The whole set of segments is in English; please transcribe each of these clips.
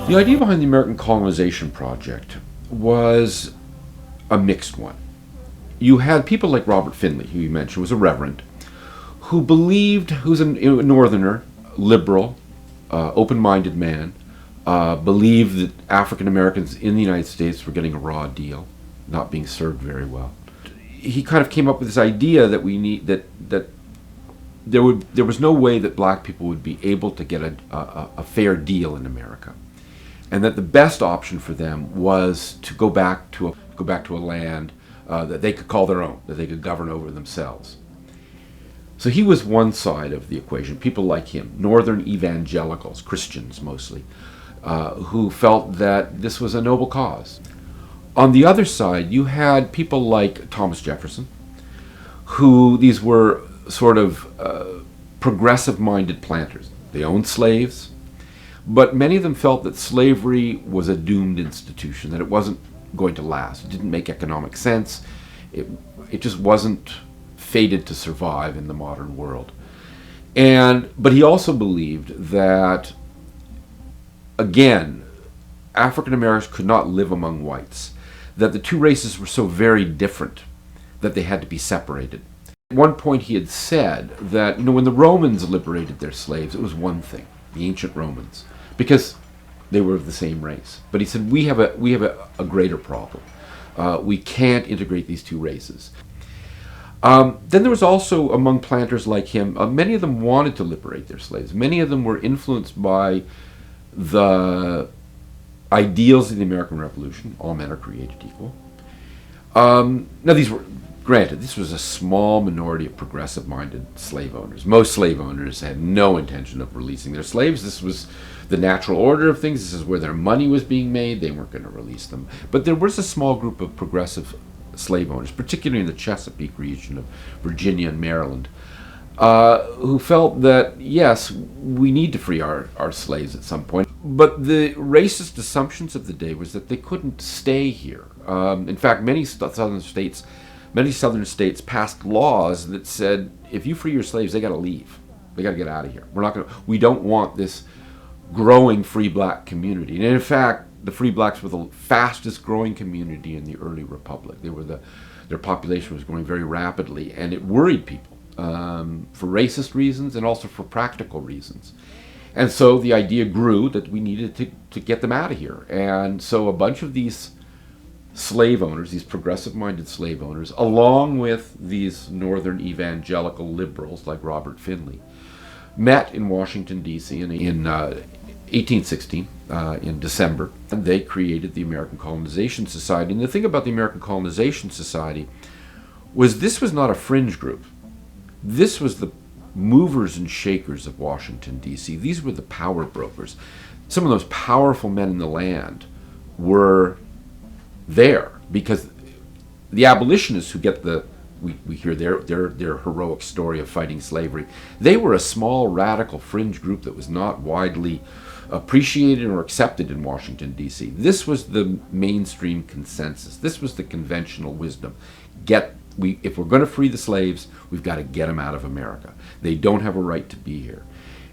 The idea behind the American colonization project was a mixed one. You had people like Robert Finley, who you mentioned was a reverend, who believed, who's a northerner, liberal, open-minded man, believed that African Americans in the United States were getting a raw deal, not being served very well. He kind of came up with this idea that there was no way that black people would be able to get a fair deal in America, and that the best option for them was to go back to a land that they could call their own, that they could govern over themselves. So he was one side of the equation. People like him, Northern evangelicals, Christians mostly, who felt that this was a noble cause. On the other side, you had people like Thomas Jefferson, who these were sort of progressive-minded planters. They owned slaves, but many of them felt that slavery was a doomed institution, that it wasn't going to last. It didn't make economic sense. It just wasn't fated to survive in the modern world. But he also believed that, again, African Americans could not live among whites, that the two races were so very different that they had to be separated. At one point he had said that, when the Romans liberated their slaves, it was one thing, the ancient Romans, because they were of the same race. But he said, we have a greater problem. We can't integrate these two races. Then there was also, among planters like him, many of them wanted to liberate their slaves. Many of them were influenced by the ideals of the American Revolution. All men are created equal. Now this was a small minority of progressive-minded slave owners. Most slave owners had no intention of releasing their slaves. This was the natural order of things. This is where their money was being made. They weren't going to release them. But there was a small group of progressive slave owners, particularly in the Chesapeake region of Virginia and Maryland, who felt that, yes, we need to free our slaves at some point. But the racist assumptions of the day was that they couldn't stay here. In fact, many southern states passed laws that said, if you free your slaves, they got to leave. They got to get out of here. We don't want this growing free black community. And in fact, the free blacks were the fastest growing community in the early republic. Their population was growing very rapidly, and it worried people for racist reasons and also for practical reasons. And so the idea grew that we needed to get them out of here. And so a bunch of these slave owners, these progressive-minded slave owners, along with these northern evangelical liberals like Robert Finley, met in Washington, D.C. in 1816, in December, and they created the American Colonization Society. And the thing about the American Colonization Society was this was not a fringe group. This was the movers and shakers of Washington, D.C. These were the power brokers. Some of those powerful men in the land were there because the abolitionists who get we hear their heroic story of fighting slavery, they were a small radical fringe group that was not widely appreciated or accepted in Washington, D.C. This was the mainstream consensus. This was the conventional wisdom. If we're going to free the slaves, we've got to get them out of America. They don't have a right to be here.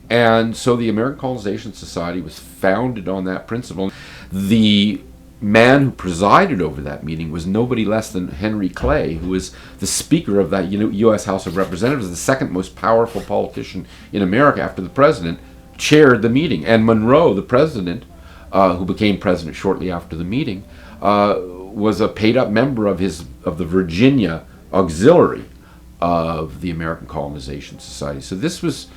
And so the American Colonization Society was founded on that principle. The man who presided over that meeting was nobody less than Henry Clay, who was the Speaker of that U.S. House of Representatives, the second most powerful politician in America after the president, chaired the meeting. And Monroe, the president, who became president shortly after the meeting, was a paid-up member of the Virginia Auxiliary of the American Colonization Society. So this was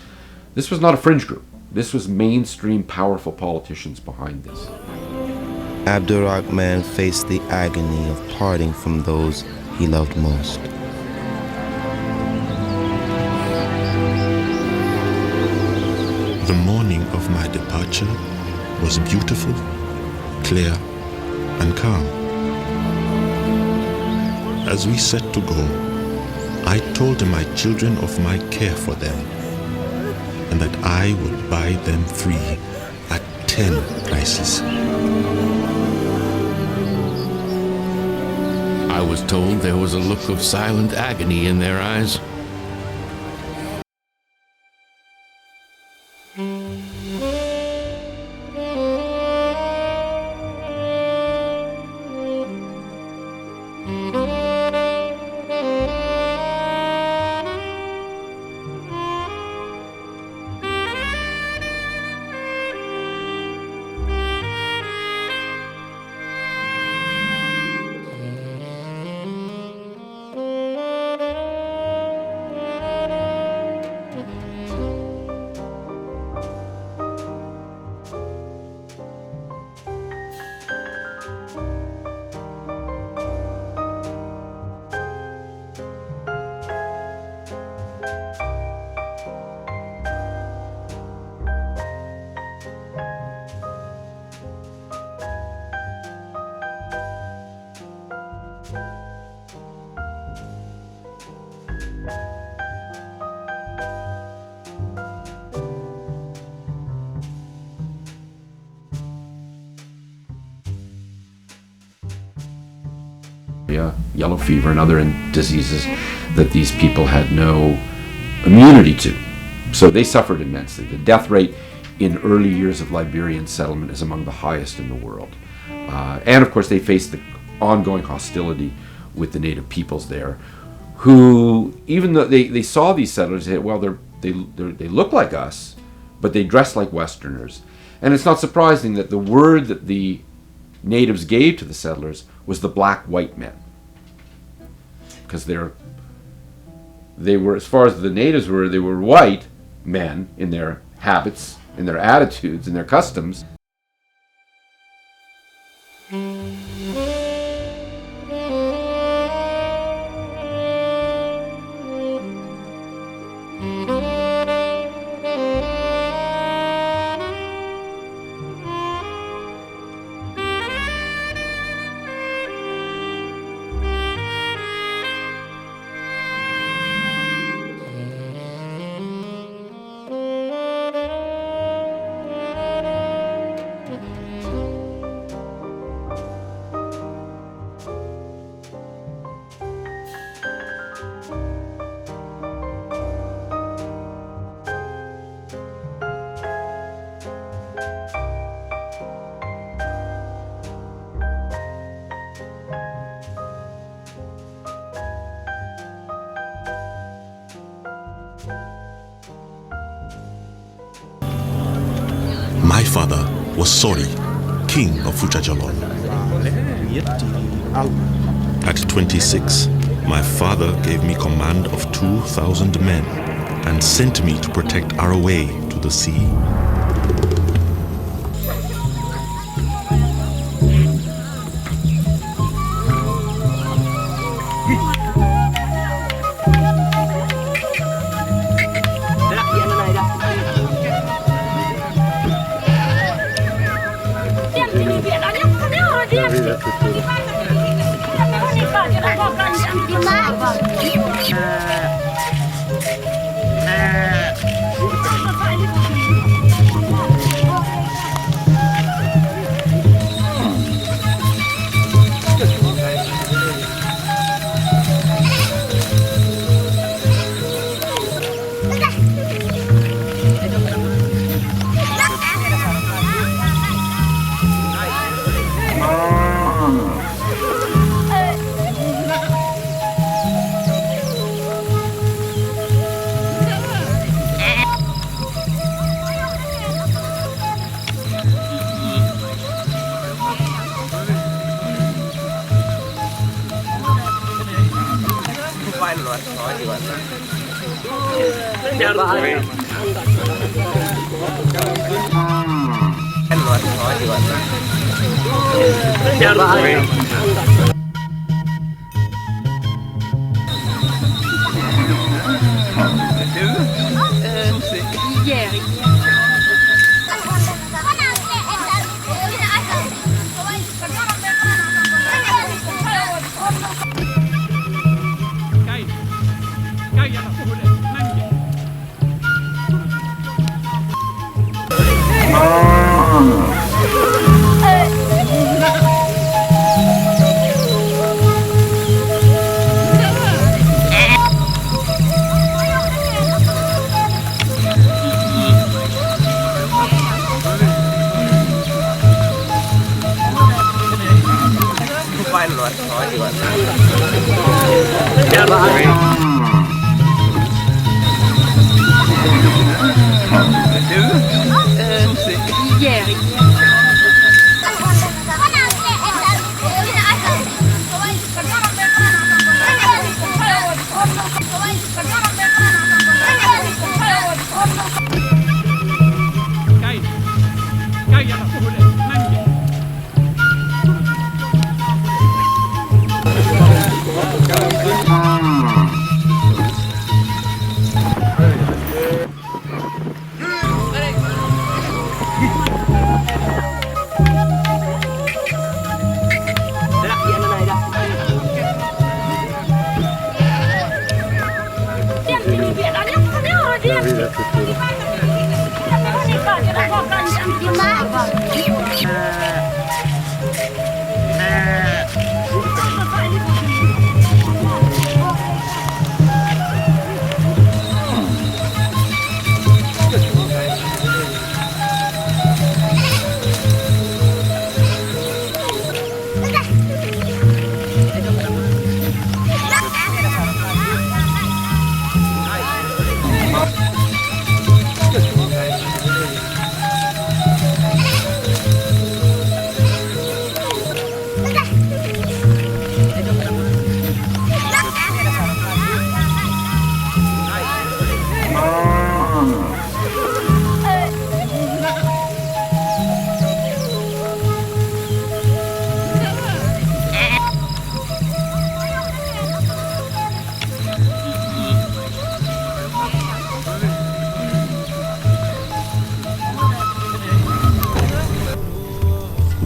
not a fringe group. This was mainstream, powerful politicians behind this. RAHMAN faced the agony of parting from those he loved most. The morning of my departure was beautiful, clear, and calm. As we set to go, I told my children of my care for them, and that I would buy them free at 10 prices. I was told there was a look of silent agony in their eyes. malaria, yellow fever, and other diseases that these people had no immunity to. So they suffered immensely. The death rate in early years of Liberian settlement is among the highest in the world. And of course they faced the ongoing hostility with the native peoples there, who, even though they saw these settlers, they said, well, they look like us, but they dress like Westerners. And it's not surprising that the word that the natives gave to the settlers was the black white men, because they were, as far as the natives were, they were white men in their habits, in their attitudes, in their customs. My father was SORI, king of Fouta Djallon. At 26, my father gave me command of 2,000 men and sent me to protect our way to the sea.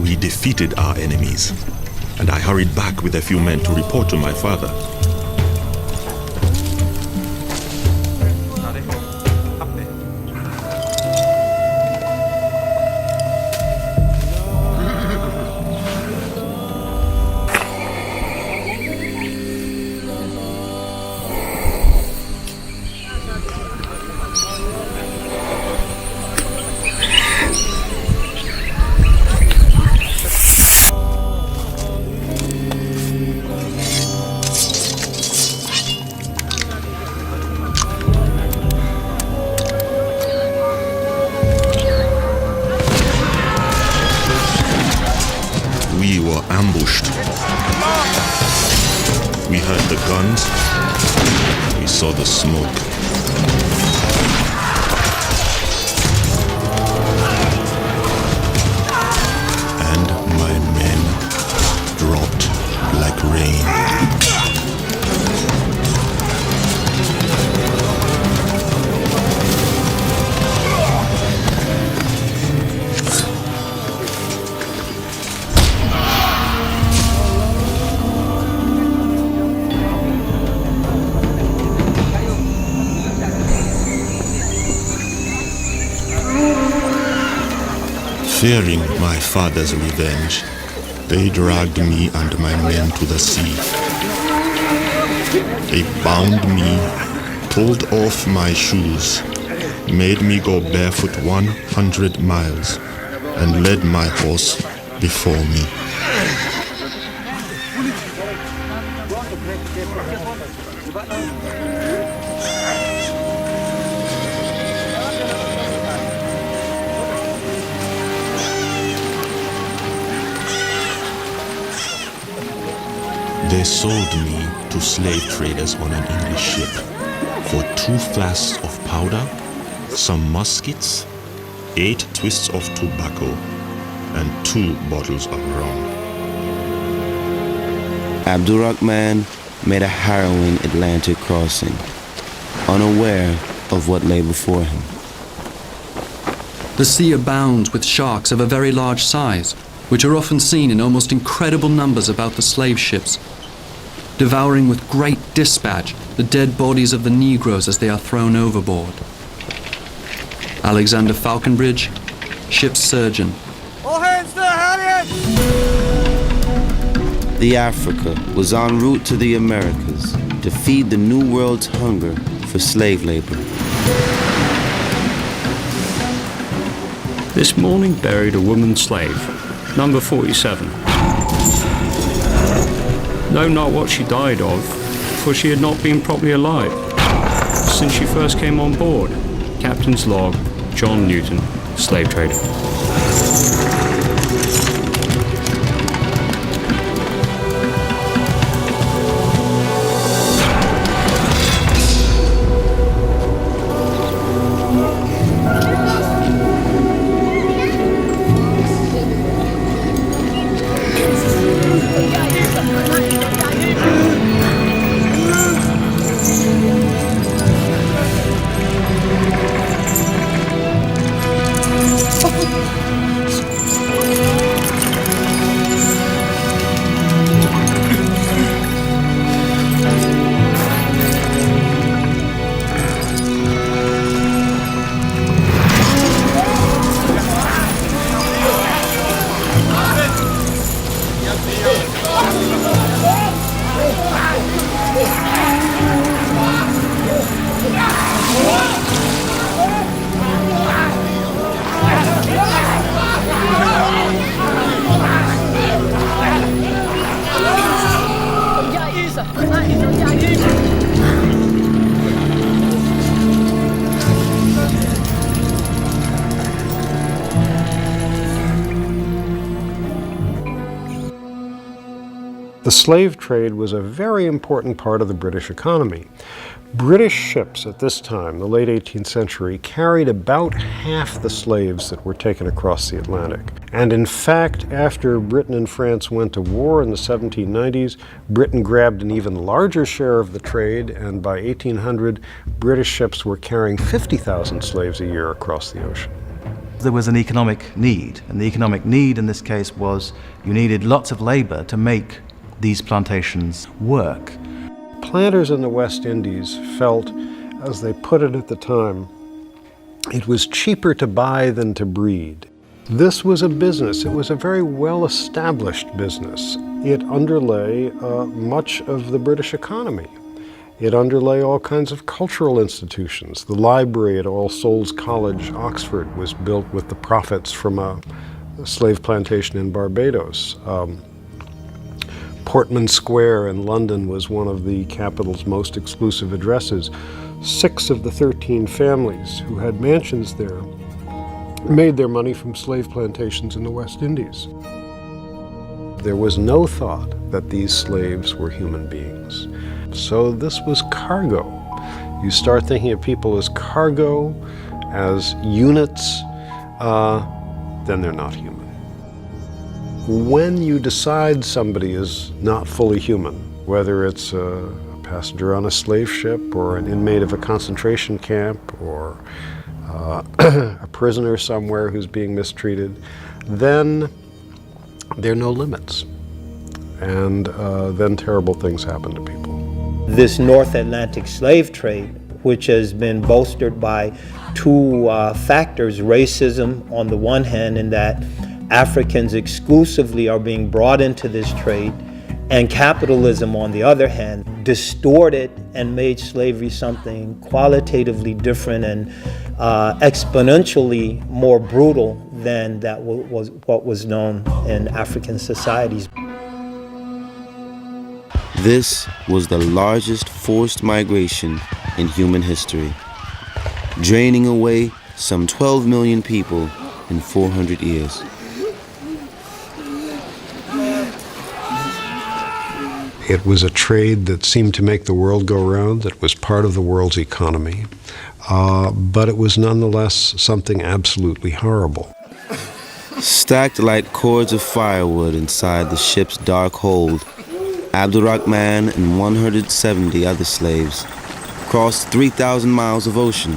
We defeated our enemies, and I hurried back with a few men to report to my father. We were ambushed. We heard the guns. We saw the smoke. And my men dropped like rain. Fearing my father's revenge, they dragged me and my men to the sea. They bound me, pulled off my shoes, made me go barefoot 100 miles, and led my horse before me. They sold me to slave traders on an English ship for 2 flasks of powder, some muskets, 8 twists of tobacco, and 2 bottles of rum. Rahman made a harrowing Atlantic crossing, unaware of what lay before him. The sea abounds with sharks of a very large size, which are often seen in almost incredible numbers about the slave ships, devouring with great dispatch the dead bodies of the Negroes as they are thrown overboard. Alexander Falconbridge, ship's surgeon. All hands to the halyards! The Africa was en route to the Americas to feed the New World's hunger for slave labor. This morning buried a woman slave, number 47. Know not what she died of, for she had not been properly alive since she first came on board. Captain's log, John Newton, slave trader. The slave trade was a very important part of the British economy. British ships at this time, the late 18th century, carried about half the slaves that were taken across the Atlantic. And in fact, after Britain and France went to war in the 1790s, Britain grabbed an even larger share of the trade, and by 1800, British ships were carrying 50,000 slaves a year across the ocean. There was an economic need, and the economic need in this case was you needed lots of labor to make these plantations work. Planters in the West Indies felt, as they put it at the time, it was cheaper to buy than to breed. This was a business. It was a very well-established business. It underlay much of the British economy. It underlay all kinds of cultural institutions. The library at All Souls College, Oxford, was built with the profits from a slave plantation in Barbados. Portman Square in London was one of the capital's most exclusive addresses. 6 of the 13 families who had mansions there made their money from slave plantations in the West Indies. There was no thought that these slaves were human beings. So this was cargo. You start thinking of people as cargo, as units, then they're not human. When you decide somebody is not fully human, whether it's a passenger on a slave ship or an inmate of a concentration camp or a prisoner somewhere who's being mistreated, then there are no limits. And then terrible things happen to people. This North Atlantic slave trade, which has been bolstered by 2 factors, racism on the one hand, in that Africans exclusively are being brought into this trade, and capitalism on the other hand, distorted and made slavery something qualitatively different and exponentially more brutal than that was what was known in African societies. This was the largest forced migration in human history, draining away some 12 million people in 400 years. It was a trade that seemed to make the world go round, that was part of the world's economy, but it was nonetheless something absolutely horrible. Stacked like cords of firewood inside the ship's dark hold, ABDUL and 170 other slaves crossed 3,000 miles of ocean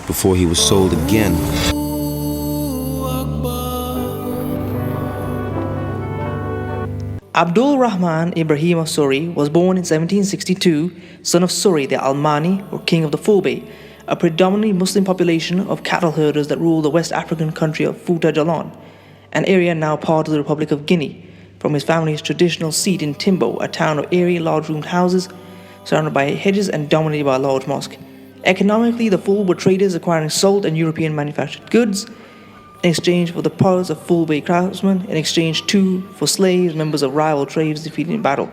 before he was sold again. Abdul Rahman Ibrahima Sori was born in 1762, son of Sori the Almani, or king of the Fobe, a predominantly Muslim population of cattle herders that ruled the West African country of Fouta Djallon, an area now part of the Republic of Guinea, from his family's traditional seat in Timbo, a town of airy, large-roomed houses surrounded by hedges and dominated by a large mosque. Economically, the Ful were traders acquiring salt and European manufactured goods in exchange for the powers of Fulbe craftsmen, in exchange too for slaves, members of rival tribes defeated in battle.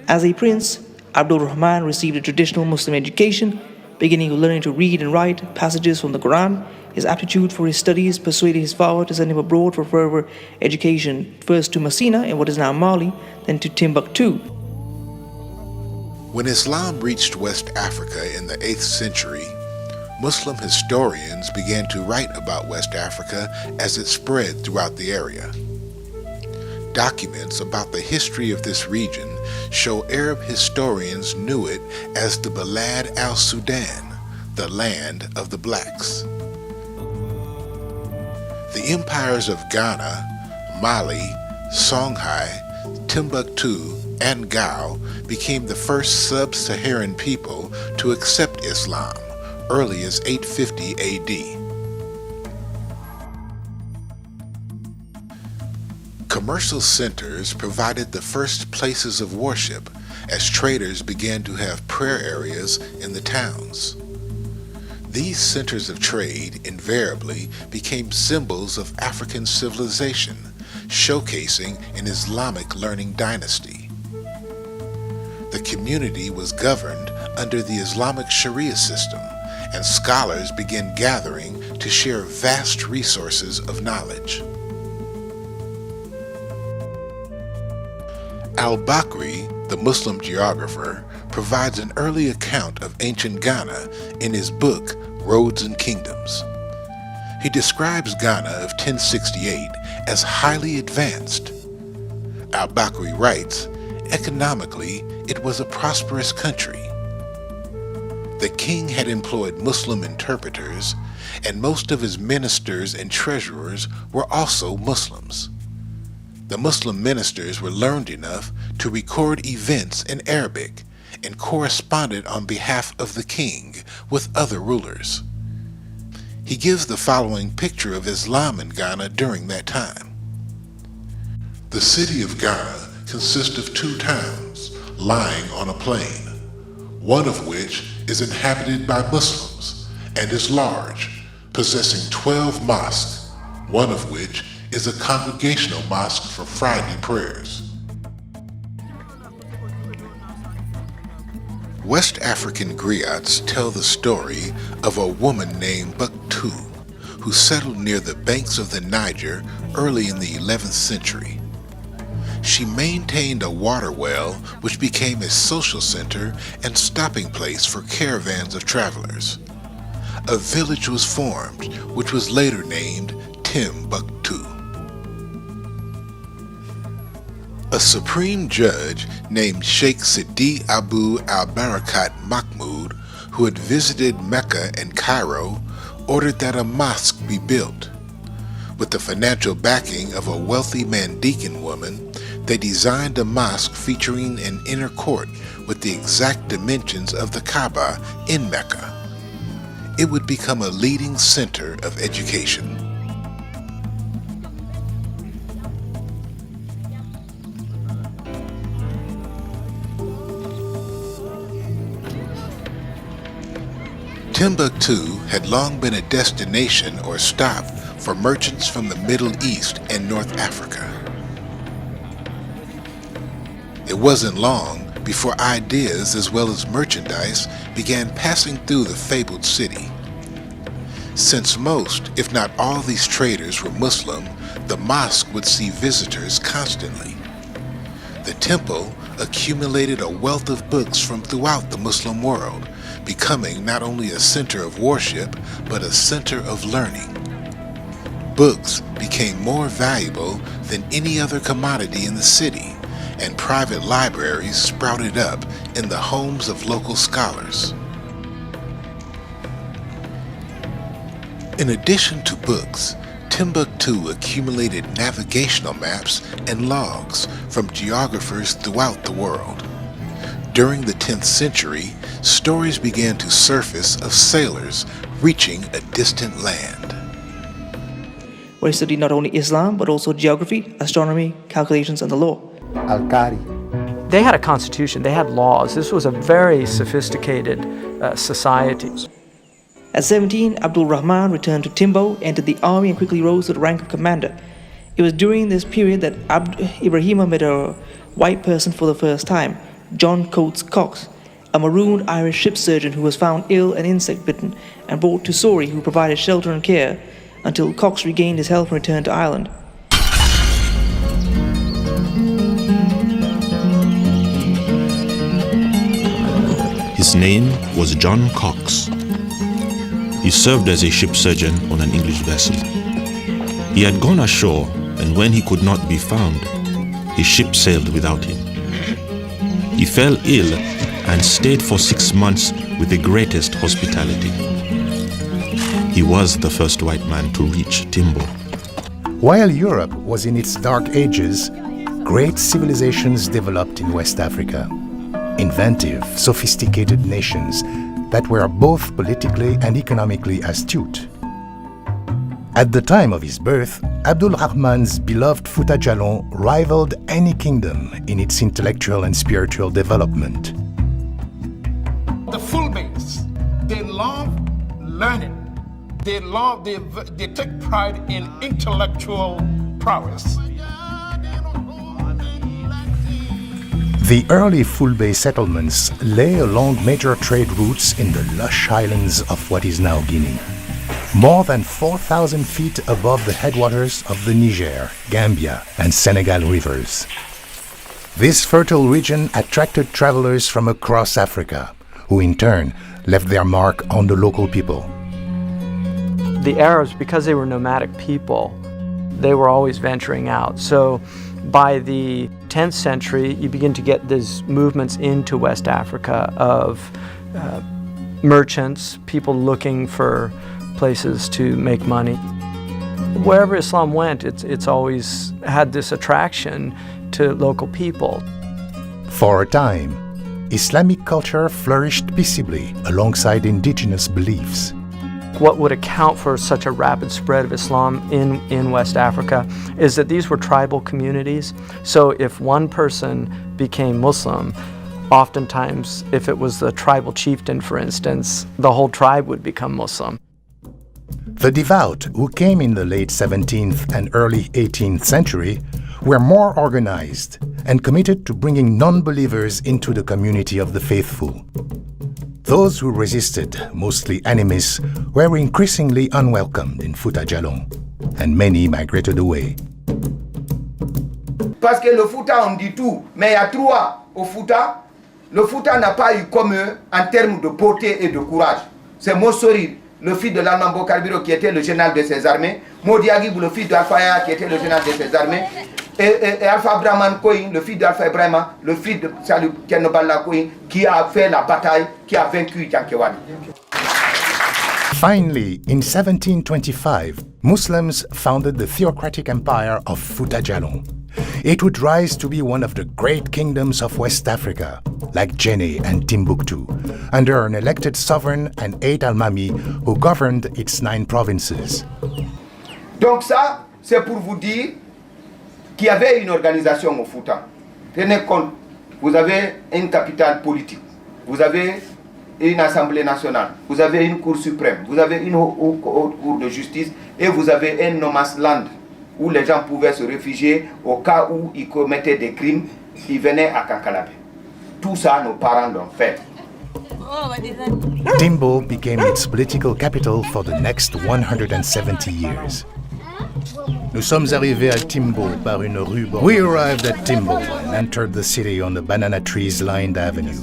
As a prince, Abdul Rahman received a traditional Muslim education, beginning with learning to read and write passages from the Quran. His aptitude for his studies persuaded his father to send him abroad for further education, first to Messina in what is now Mali, then to Timbuktu. When Islam reached West Africa in the 8th century, Muslim historians began to write about West Africa as it spread throughout the area. Documents about the history of this region show Arab historians knew it as the Balad al-Sudan, the land of the blacks. The empires of Ghana, Mali, Songhai, Timbuktu, and Gao became the first sub-Saharan people to accept Islam, early as 850 AD. Commercial centers provided the first places of worship as traders began to have prayer areas in the towns. These centers of trade invariably became symbols of African civilization, showcasing an Islamic learning dynasty. The community was governed under the Islamic Sharia system, and scholars began gathering to share vast resources of knowledge. Al-Bakri, the Muslim geographer, provides an early account of ancient Ghana in his book, Roads and Kingdoms. He describes Ghana of 1068 as highly advanced. Al-Bakri writes, economically, it was a prosperous country. The king had employed Muslim interpreters, and most of his ministers and treasurers were also Muslims. The Muslim ministers were learned enough to record events in Arabic and corresponded on behalf of the king with other rulers. He gives the following picture of Islam in Ghana during that time. The city of Ghana consists of 2 towns lying on a plain, one of which is inhabited by Muslims and is large, possessing 12 mosques, one of which is a congregational mosque for Friday prayers. West African griots tell the story of a woman named Baktu who settled near the banks of the Niger early in the 11th century. She maintained a water well which became a social center and stopping place for caravans of travelers. A village was formed which was later named Timbuktu. A supreme judge named Sheikh Sidi Abu al-Barakat Mahmud, who had visited Mecca and Cairo, ordered that a mosque be built. With the financial backing of a wealthy Mandekan woman, they designed a mosque featuring an inner court with the exact dimensions of the Kaaba in Mecca. It would become a leading center of education. Timbuktu had long been a destination or stop for merchants from the Middle East and North Africa. It wasn't long before ideas as well as merchandise began passing through the fabled city. Since most, if not all these traders were Muslim, the mosque would see visitors constantly. The temple accumulated a wealth of books from throughout the Muslim world, becoming not only a center of worship, but a center of learning. Books became more valuable than any other commodity in the city, and private libraries sprouted up in the homes of local scholars. In addition to books, Timbuktu accumulated navigational maps and logs from geographers throughout the world. During the 10th century, stories began to surface of sailors reaching a distant land. Where he studied not only Islam, but also geography, astronomy, calculations, and the law. They had a constitution, they had laws. This was a very sophisticated society. At 17, Abdul Rahman returned to Timbo, entered the army, and quickly rose to the rank of commander. It was during this period that IBRAHIMA met a white person for the first time, John Cox, a marooned Irish ship surgeon who was found ill and insect-bitten and brought to SORI, who provided shelter and care until Cox regained his health and returned to Ireland. His name was John Cox. He served as a ship surgeon on an English vessel. He had gone ashore, and when he could not be found, his ship sailed without him. He fell ill and stayed for 6 months with the greatest hospitality. He was the first white man to reach Timbo. While Europe was in its dark ages, great civilizations developed in West Africa. Inventive, sophisticated nations that were both politically and economically astute. At the time of his birth, Abdul Rahman's beloved Fouta Djallon rivaled any kingdom in its intellectual and spiritual development. The Fulbeys, they love learning. They take pride in intellectual prowess. The early Fulbey settlements lay along major trade routes in the lush highlands of what is now Guinea, more than 4,000 feet above the headwaters of the Niger, Gambia, and Senegal rivers. This fertile region attracted travelers from across Africa, who in turn left their mark on the local people. The Arabs, because they were nomadic people, they were always venturing out. So by the 10th century, you begin to get these movements into West Africa of merchants, people looking for places to make money. Wherever Islam went, it's always had this attraction to local people. For a time, Islamic culture flourished peaceably alongside indigenous beliefs. What would account for such a rapid spread of Islam in West Africa is that these were tribal communities. So if one person became Muslim, oftentimes if it was the tribal chieftain, for instance, the whole tribe would become Muslim. The devout, who came in the late 17th and early 18th century, were more organized and committed to bringing non-believers into the community of the faithful. Those who resisted, mostly enemies, were increasingly unwelcomed in Fouta Djallon, and many migrated away. Parce que le Fouta, on dit tout, mais il y a trois au Fouta. Le Fouta n'a pas eu comme eux en termes de beauté et de courage. C'est SORI, le fils de l'Almambo Karbiro, qui était le général de ses armées, Modiagib, le fils d'Alpha, qui était le général de ses armées, et Alpha Brahman Koïn, le fils d'Alpha Ibrahima, le fils de Salou Kenobala Koïn, qui a fait la bataille, qui a vaincu Jankewani. Finally, in 1725, Muslims founded the theocratic empire of Fouta Djallon. It would rise to be one of the great kingdoms of West Africa, like Guinea and Timbuktu, under an elected sovereign and 8 almami who governed its 9 provinces. Donc ça, c'est pour vous dire qu'il y avait une organisation au Fouta. Tenez compte, vous avez une capitale politique, vous avez une assemblée nationale, vous avez une cour suprême, vous avez une haute cour de justice et vous avez un no man's land où les gens pouvaient se réfugier au cas où ils commettaient des crimes, ils venaient à Kankalabé. Tout ça, nos parents l'ont fait. Timbo became its political capital for the next 170 years. Nous sommes arrivés à Timbo par une rue. We arrived at Timbo and entered the city on the banana trees-lined avenue.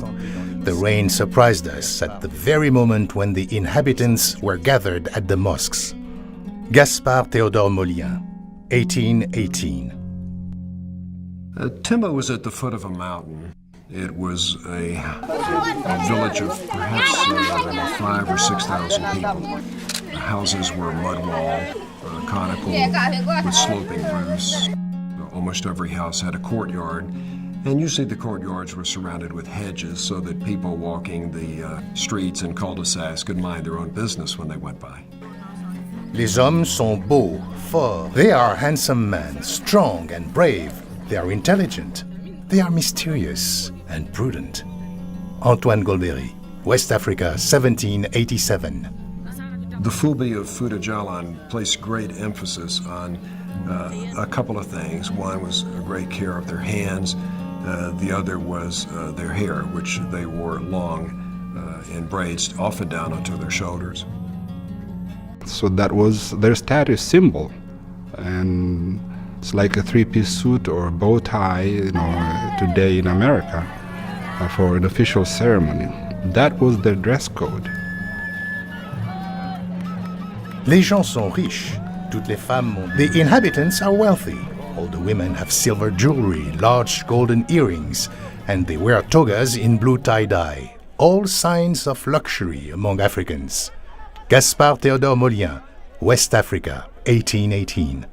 The rain surprised us at the very moment when the inhabitants were gathered at the mosques. Gaspard Théodore Molien, 1818. Timbo was at the foot of a mountain. It was a village of perhaps 5,000 or 6,000 people. The houses were mud wall, conical, with sloping roofs. Almost every house had a courtyard, and usually the courtyards were surrounded with hedges so that people walking the streets and cul-de-sacs could mind their own business when they went by. Les hommes sont beaux, forts. They are handsome men, strong and brave. They are intelligent. They are mysterious and prudent. Antoine Golbery, West Africa, 1787. The Fulbe of Fouta Djallon placed great emphasis on a couple of things. One was a great care of their hands. The other was their hair, which they wore long in braids, often down onto their shoulders. So that was their status symbol, and it's like a 3-piece suit or a bow tie, today in America for an official ceremony. That was their dress code. Les gens sont riches. Toutes les femmes. The inhabitants are wealthy. All the women have silver jewelry, large golden earrings, and they wear togas in blue tie-dye. All signs of luxury among Africans. Gaspard Théodore Molien, West Africa, 1818.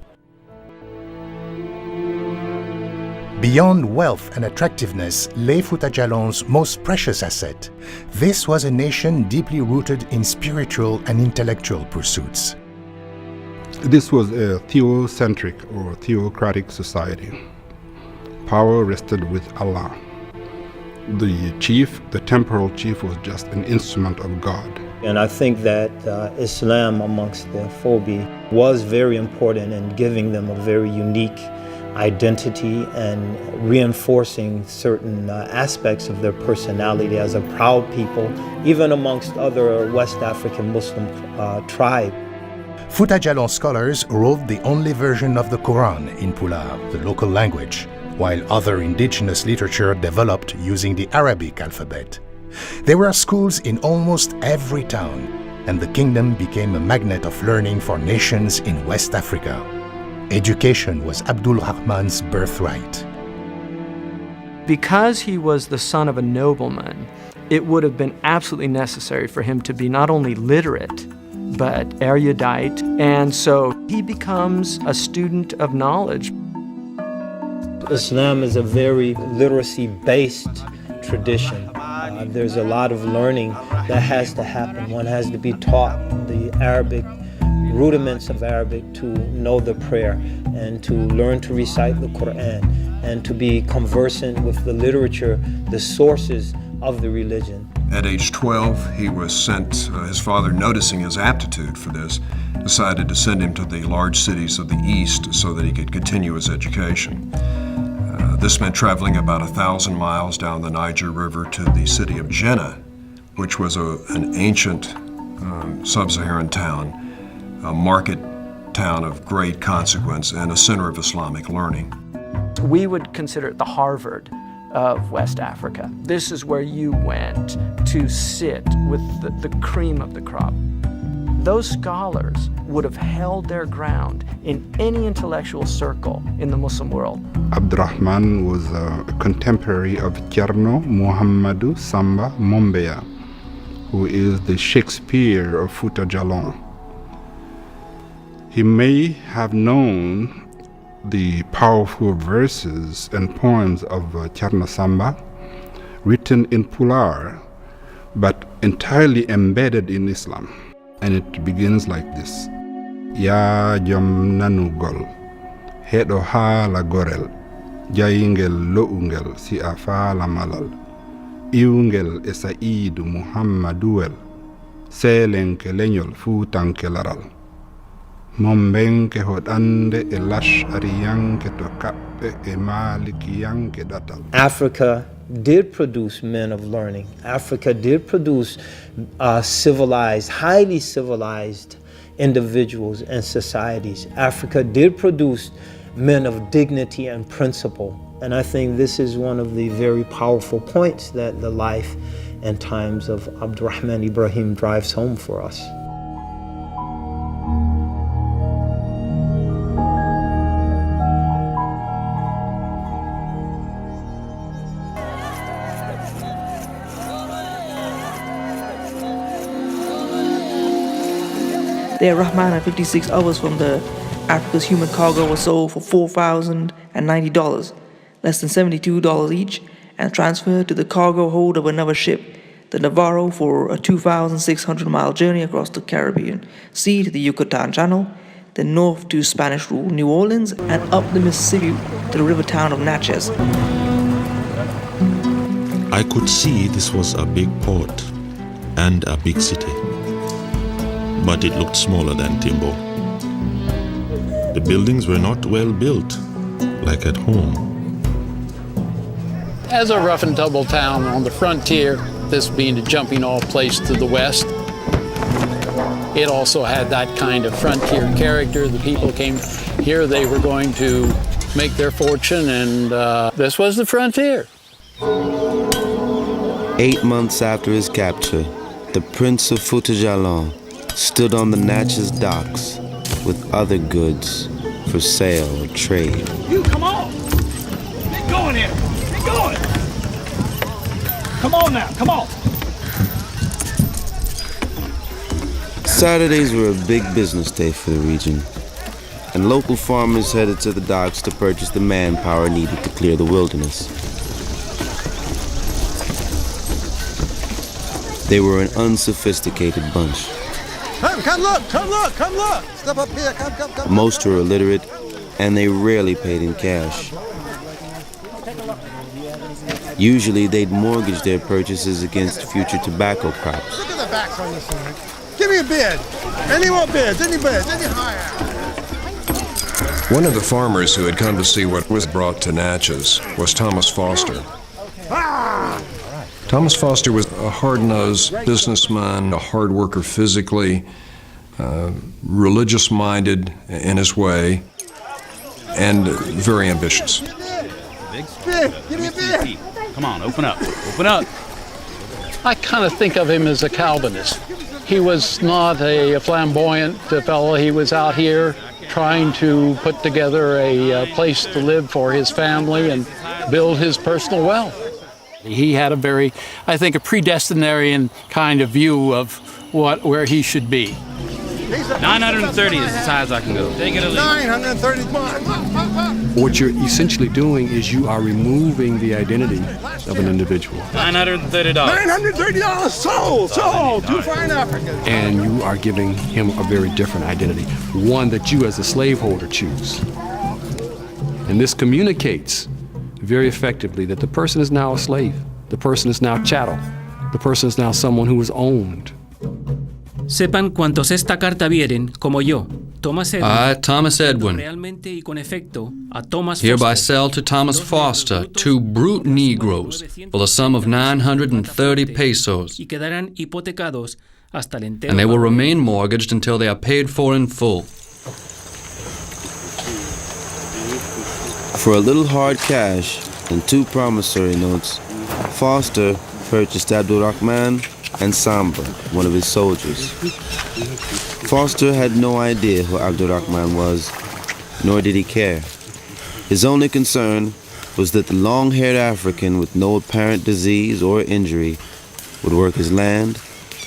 Beyond wealth and attractiveness lay Fouta Djallon's most precious asset. This was a nation deeply rooted in spiritual and intellectual pursuits. This was a theocentric or theocratic society. Power rested with Allah. The chief, the temporal chief, was just an instrument of God. And I think that Islam amongst the Fulbe was very important in giving them a very unique identity and reinforcing certain aspects of their personality as a proud people, even amongst other West African Muslim tribes. Fouta Djallon scholars wrote the only version of the Quran in Pulaar, the local language, while other indigenous literature developed using the Arabic alphabet. There were schools in almost every town, and the kingdom became a magnet of learning for nations in West Africa. Education was ABDUL birthright. Because he was the son of a nobleman, it would have been absolutely necessary for him to be not only literate, but erudite. And so he becomes a student of knowledge. Islam is a very literacy-based tradition. There's a lot of learning that has to happen. One has to be taught the Arabic, rudiments of Arabic, to know the prayer and to learn to recite the Quran and to be conversant with the literature, the sources of the religion. At age 12, he was sent, his father, noticing his aptitude for this, decided to send him to the large cities of the East so that he could continue his education. This meant traveling about 1,000 miles down the Niger River to the city of Guinea, which was an ancient sub-Saharan town, a market town of great consequence and a center of Islamic learning. We would consider it the Harvard of West Africa. This is where you went to sit with the cream of the crop. Those scholars would have held their ground in any intellectual circle in the Muslim world. ABDURAHMAN was a contemporary of Thierno Muhammadu Samba Mombeya, who is the Shakespeare of Fouta Djallon. He may have known the powerful verses and poems of Thierno Samba, written in Pular, but entirely embedded in Islam. And it begins like this. Ya jom nanugol, hedo hala gorel, jayingel loungel si afala malal, iungel esaidu Muhammaduel, selenke lenyol futanke laral. Mombenke hodande e lash ariyanke to kappe e malikiyanke datal. Africa did produce men of learning. Africa did produce civilized, highly civilized individuals and societies. Africa did produce men of dignity and principle. And I think this is one of the very powerful points that the life and times of Abdurrahman Ibrahim drives home for us. The RAHMAN at 56 hours from the Africa's human cargo was sold for $4,090, less than $72 each, and transferred to the cargo hold of another ship, the Navarro, for a 2,600-mile journey across the Caribbean Sea to the Yucatan Channel, then north to Spanish-ruled New Orleans, and up the Mississippi to the river town of Natchez. I could see this was a big port and a big city, but it looked smaller than Timbo. The buildings were not well built, like at home. As a rough and tumble town on the frontier, this being a jumping off place to the west, it also had that kind of frontier character. The people came here, they were going to make their fortune, and this was the frontier. 8 months after his capture, the Prince of Fouta Djallon stood on the Natchez docks with other goods for sale or trade. You come on! Get going here! Get going! Come on now, come on! Saturdays were a big business day for the region, and local farmers headed to the docks to purchase the manpower needed to clear the wilderness. They were an unsophisticated bunch. Come look! Step up here, come. Most were illiterate, and they rarely paid in cash. Usually, they'd mortgage their purchases against future tobacco crops. Look at the backs on this thing. Give me a bid. Any more bids, any higher. One of the farmers who had come to see what was brought to Natchez was Thomas Foster. Thomas Foster was a hard-nosed businessman, a hard worker physically, religious-minded in his way, and very ambitious. Bid, give me a bid. Come on, open up. Open up. I kind of think of him as a Calvinist. He was not a flamboyant fellow. He was out here trying to put together a place to live for his family and build his personal wealth. He had a very, I think, a predestinarian kind of view of where he should be. 930 is as high as I can go. Take it or leave it. 930. What you're essentially doing is you are removing the identity of an individual. $930. $930 sold to fine Africans. And you are giving him a very different identity, one that you as a slaveholder choose. And this communicates very effectively that the person is now a slave, the person is now chattel, the person is now someone who is owned. Sepan cuantos esta carta vieren, como yo, Thomas Edwin. I, Thomas Edwin, Realmente y con efecto, a Thomas hereby Foster, sell to Thomas Foster 2 brute Negroes for the sum of 930 pesos, y quedarán hipotecados hasta el entero. and they will remain mortgaged until they are paid for in full. For a little hard cash and 2 promissory notes, Foster purchased ABDUL and Samba, one of his soldiers. Foster had no idea who ABDUL was, nor did he care. His only concern was that the long-haired African with no apparent disease or injury would work his land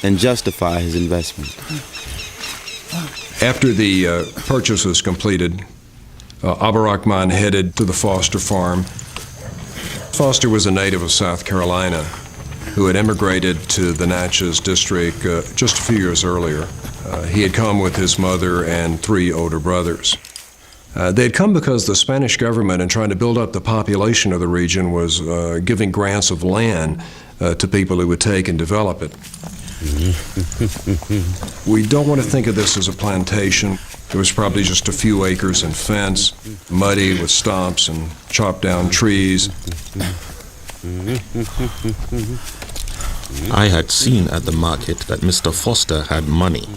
and justify his investment. After the purchase was completed, ABDUL headed to the Foster farm. Foster was a native of South Carolina who had immigrated to the Natchez district just a few years earlier. He had come with his mother and 3 older brothers. They had come because the Spanish government, in trying to build up the population of the region, was giving grants of land to people who would take and develop it. We don't want to think of this as a plantation. It was probably just a few acres and fence, muddy with stumps and chopped down trees. I had seen at the market that Mr. Foster had money.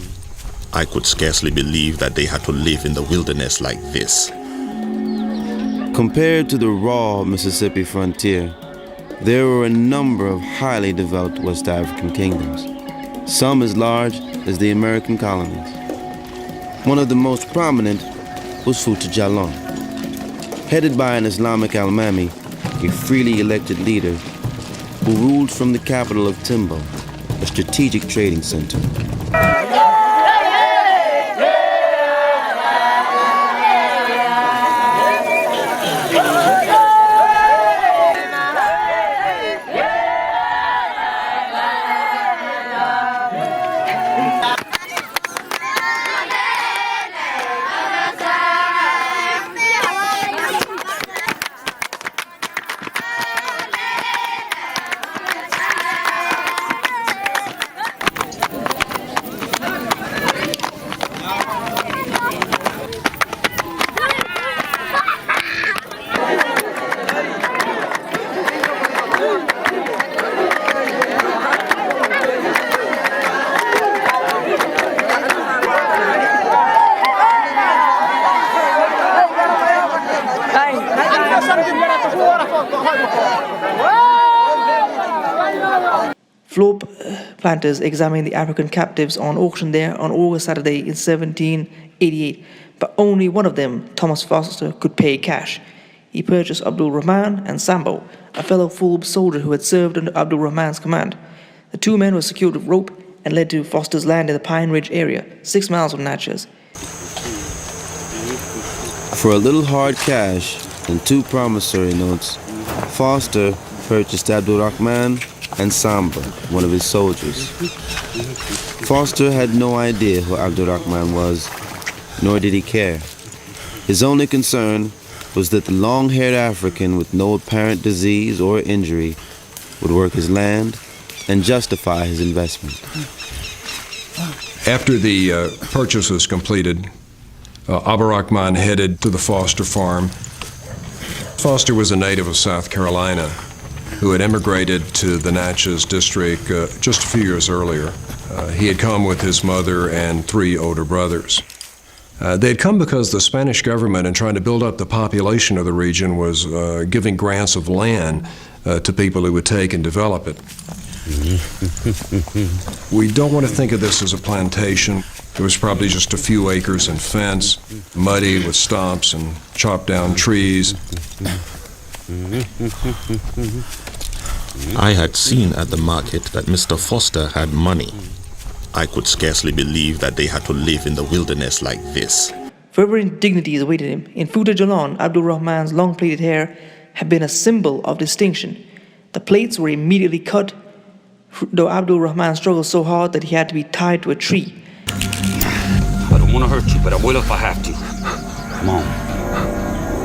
I could scarcely believe that they had to live in the wilderness like this. Compared to the raw Mississippi frontier, there were a number of highly developed West African kingdoms, some as large as the American colonies. One of the most prominent was Fouta Djallon. Headed by an Islamic al-Mami, a freely elected leader who ruled from the capital of Timbo, a strategic trading center. Floor planters examined the African captives on auction there on August Saturday in 1788, but only one of them, Thomas Foster, could pay cash. He purchased ABDUL and Sambo, a fellow Fulb soldier who had served under ABDUL command. The 2 men were secured with rope and led to Foster's land in the Pine Ridge area, 6 miles from Natchez. For a little hard cash and 2 promissory notes, Foster purchased ABDUL and Samba, one of his soldiers. Foster had no idea who ABDUL was, nor did he care. His only concern was that the long-haired African with no apparent disease or injury would work his land and justify his investment. After the purchase was completed, ABDUL headed to the Foster farm. Foster was a native of South Carolina who had immigrated to the Natchez district just a few years earlier. He had come with his mother and 3 older brothers. They had come because the Spanish government, in trying to build up the population of the region, was giving grants of land to people who would take and develop it. We don't want to think of this as a plantation. It was probably just a few acres and fence, muddy with stumps and chopped down trees. I had seen at the market that Mr. Foster had money. I could scarcely believe that they had to live in the wilderness like this. Further indignities awaited him. In Fouta Djallon, Abdul Rahman's long plaited hair had been a symbol of distinction. The plaits were immediately cut, though Abdul Rahman struggled so hard that he had to be tied to a tree. I don't want to hurt you, but I will if I have to. Come on.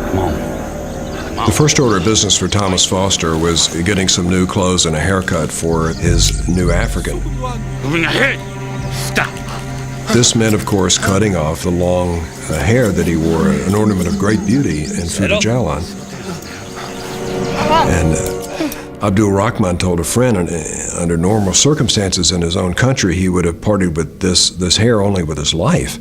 Come on. The first order of business for Thomas Foster was getting some new clothes and a haircut for his new African. Moving ahead! Stop! This meant, of course, cutting off the long hair that he wore, an ornament of great beauty in Fouta Djallon. And Abdul Rahman told a friend, under normal circumstances in his own country, he would have parted with this hair only with his life.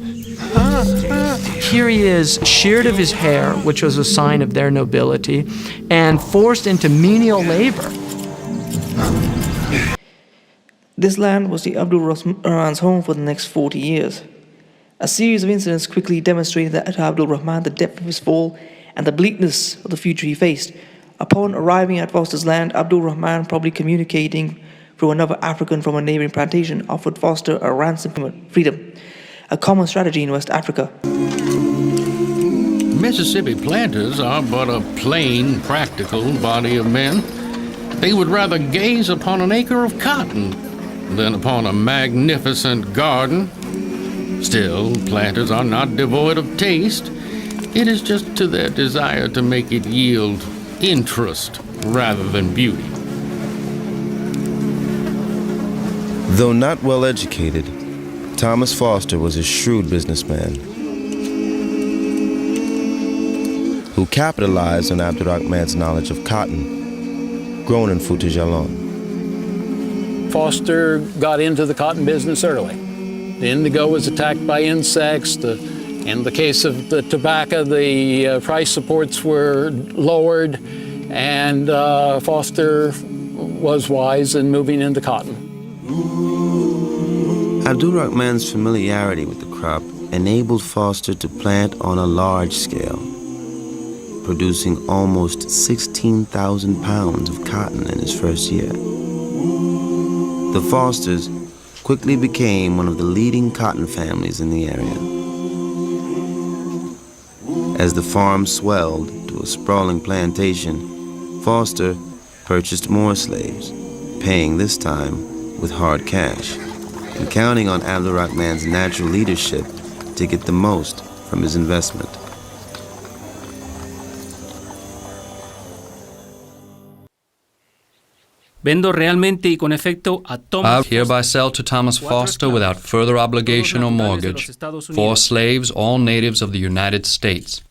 Here he is, sheared of his hair, which was a sign of their nobility, and forced into menial labor. This land was the Abdul Rahman's home for the next 40 years. A series of incidents quickly demonstrated that to Abdul Rahman the depth of his fall and the bleakness of the future he faced. Upon arriving at Foster's land, Abdul Rahman, probably communicating through another African from a neighboring plantation, offered Foster a ransom for freedom, a common strategy in West Africa. Mississippi planters are but a plain, practical body of men. They would rather gaze upon an acre of cotton than upon a magnificent garden. Still, planters are not devoid of taste. It is just to their desire to make it yield interest rather than beauty. Though not well educated, Thomas Foster was a shrewd businessman who capitalized on Abdul Rahman's knowledge of cotton grown in Fouta Djallon. Foster got into the cotton business early. The indigo was attacked by insects. In the case of the tobacco, the price supports were lowered, and Foster was wise in moving into cotton. Abdul Rahman's familiarity with the crop enabled Foster to plant on a large scale, producing almost 16,000 pounds of cotton in his first year. The Fosters quickly became one of the leading cotton families in the area. As the farm swelled to a sprawling plantation, Foster purchased more slaves, paying this time with hard cash, and counting on Abdul Rahman's natural leadership to get the most from his investment. Vendo realmente y con efecto a Thomas I hereby sell to Thomas Foster without further obligation or mortgage 4 slaves, all natives of the United States.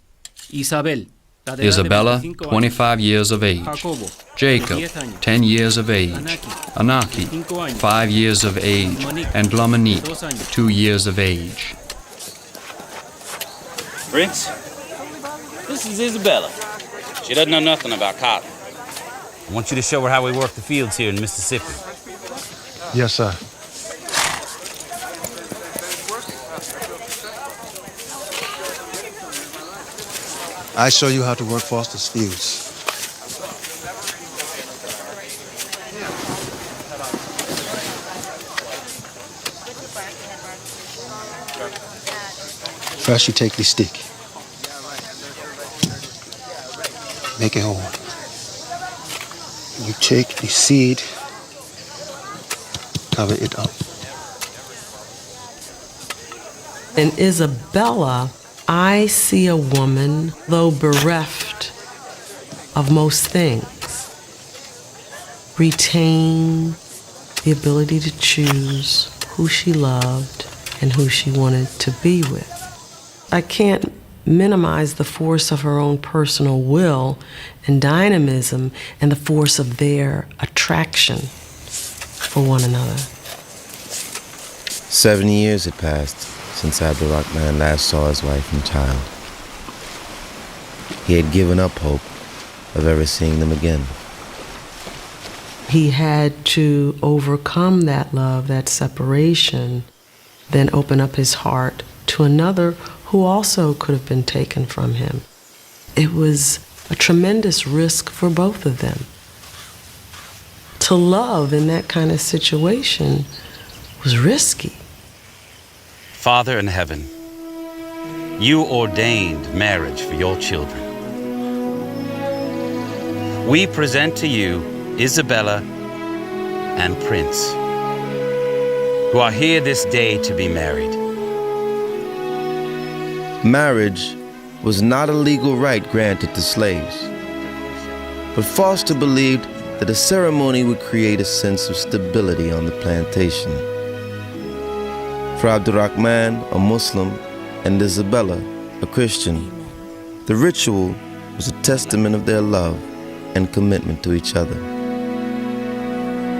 Isabella, 25 years of age. Jacob, 10 years of age. Anaki, 5 years of age. And Lomanique, 2 years of age. Prince, this is Isabella. She doesn't know nothing about cotton. I want you to show her how we work the fields here in Mississippi. Yes, sir. I show you how to work Foster's fields. First you take the stick. Make it hard. You take the seed, cover it up. In Isabella, I see a woman, though bereft of most things, retain the ability to choose who she loved and who she wanted to be with. I can't minimize the force of her own personal will and dynamism and the force of their attraction for one another. 7 years had passed since Abdul Rahman last saw his wife and child. He had given up hope of ever seeing them again. He had to overcome that love, that separation, then open up his heart to another who also could have been taken from him. It was a tremendous risk for both of them. to love in that kind of situation was risky. Father in heaven, you ordained marriage for your children. We present to you Isabella and Prince, who are here this day to be married. Marriage was not a legal right granted to slaves, but Foster believed that a ceremony would create a sense of stability on the plantation. For ABDURAHMAN, a Muslim, and Isabella, a Christian, the ritual was a testament of their love and commitment to each other.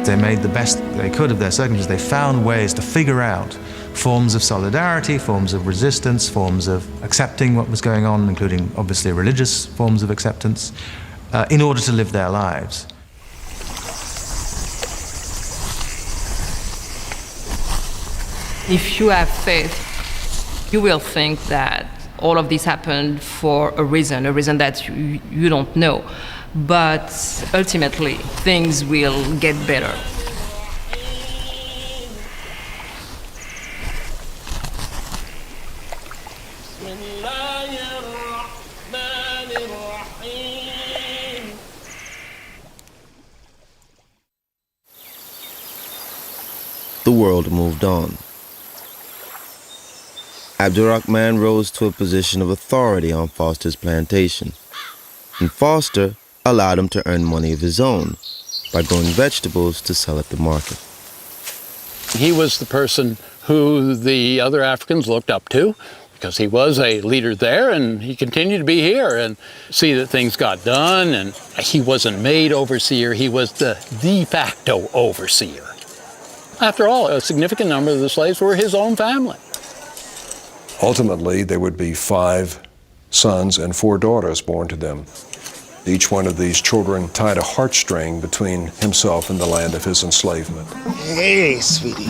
They made the best they could of their circumstances. They found ways to figure out forms of solidarity, forms of resistance, forms of accepting what was going on, including obviously religious forms of acceptance, in order to live their lives. If you have faith, you will think that all of this happened for a reason that you don't know. But ultimately, things will get better. The world moved on. ABDURAHMAN rose to a position of authority on Foster's plantation, and Foster allowed him to earn money of his own by growing vegetables to sell at the market. He was the person who the other Africans looked up to because he was a leader there, and he continued to be here and see that things got done. And he wasn't made overseer, he was the de facto overseer. After all, a significant number of the slaves were his own family. Ultimately, there would be 5 sons and 4 daughters born to them. Each one of these children tied a heartstring between himself and the land of his enslavement. Hey, sweetie.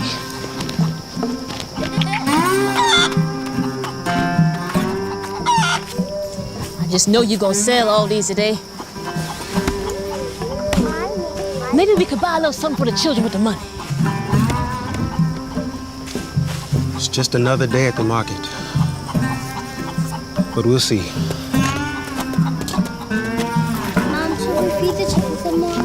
I just know you're gonna sell all these today. Maybe we could buy a little something for the children with the money. It's just another day at the market. But we'll see. Mom, should we feed the chicken some more?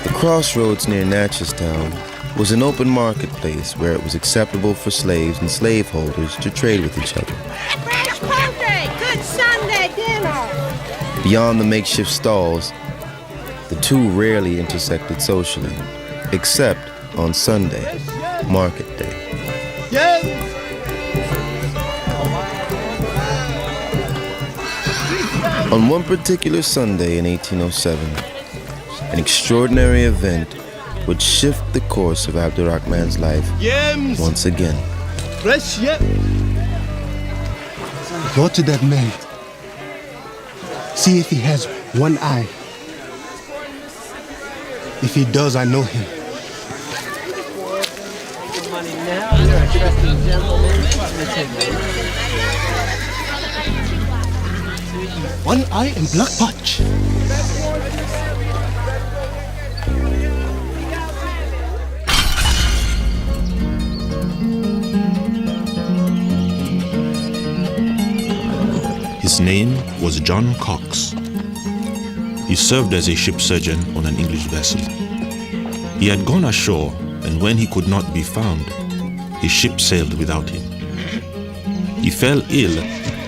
The crossroads near Natchez-town was an open marketplace where it was acceptable for slaves and slaveholders to trade with each other. Fresh poultry, good Sunday dinner. Beyond the makeshift stalls, the two rarely intersected socially, except on Sunday, market day. On one particular Sunday in 1807, an extraordinary event would shift the course of ABDURAHMAN's life once again. Go to that man. See if he has one eye. If he does, I know him. One eye and black patch. His name was John Cox. He served as a ship surgeon on an English vessel. He had gone ashore, and when he could not be found, his ship sailed without him. He fell ill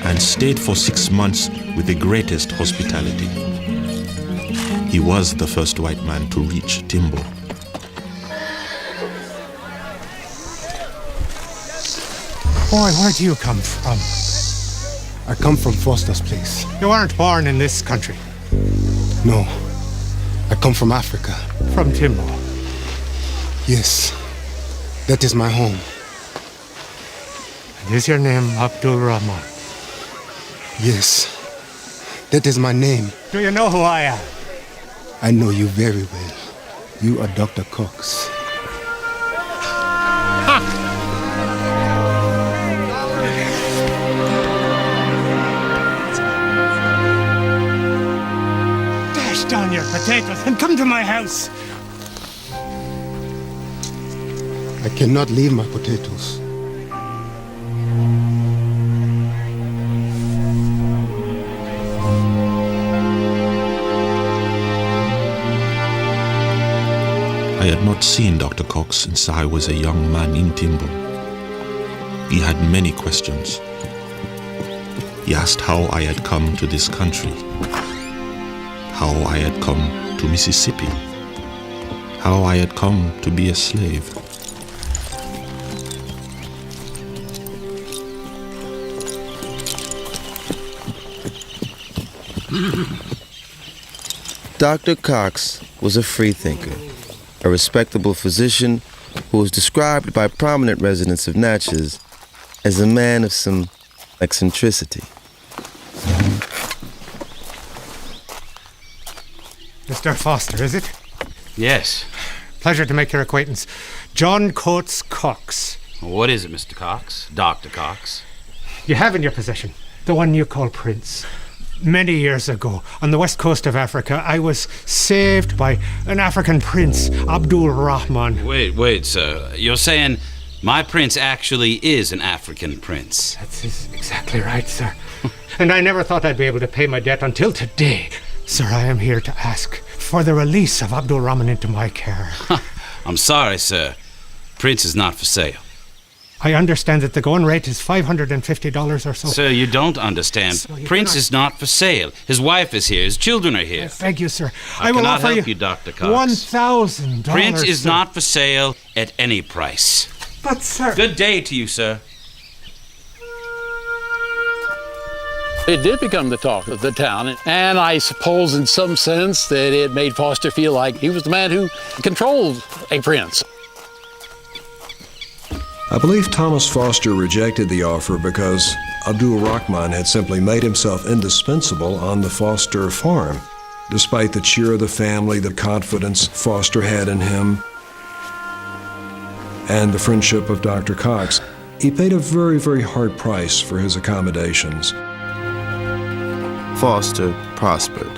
and stayed for 6 months with the greatest hospitality. He was the first white man to reach Timbo. Boy, where do you come from? I come from Foster's place. You weren't born in this country. No, I come from Africa. From Timbo. Yes, that is my home. And is your name Abdul Rahman? Yes, that is my name. Do you know who I am? I know you very well. You are Dr. Cox. Dash down your potatoes and come to my house. I cannot leave my potatoes. I had not seen Dr. Cox since I was a young man in Timbo. He had many questions. He asked how I had come to this country, how I had come to Mississippi, how I had come to be a slave. Dr. Cox was a freethinker, a respectable physician who was described by prominent residents of Natchez as a man of some eccentricity. Mr. Foster, is it? Yes. Pleasure to make your acquaintance. John Cox. What is it, Mr. Cox? Dr. Cox? You have in your possession the one you call Prince. Many years ago, on the west coast of Africa, I was saved by an African prince, Abdul Rahman. Wait, sir. You're saying my prince actually is an African prince? That's exactly right, sir. And I never thought I'd be able to pay my debt until today. Sir, I am here to ask for the release of Abdul Rahman into my care. I'm sorry, sir. Prince is not for sale. I understand that the going rate is $550 or so. Sir, you don't understand. Prince is not for sale. His wife is here. His children are here. I beg you, sir. I will cannot offer help you, Dr. Cox. $1,000. Prince is sir. not for sale at any price. But, sir... Good day to you, sir. It did become the talk of the town, and I suppose in some sense that it made Foster feel like he was the man who controlled a prince. I believe Thomas Foster rejected the offer because Abdul Rahman had simply made himself indispensable on the Foster farm. Despite the cheer of the family, the confidence Foster had in him, and the friendship of Dr. Cox, he paid a very, very hard price for his accommodations. Foster prospered.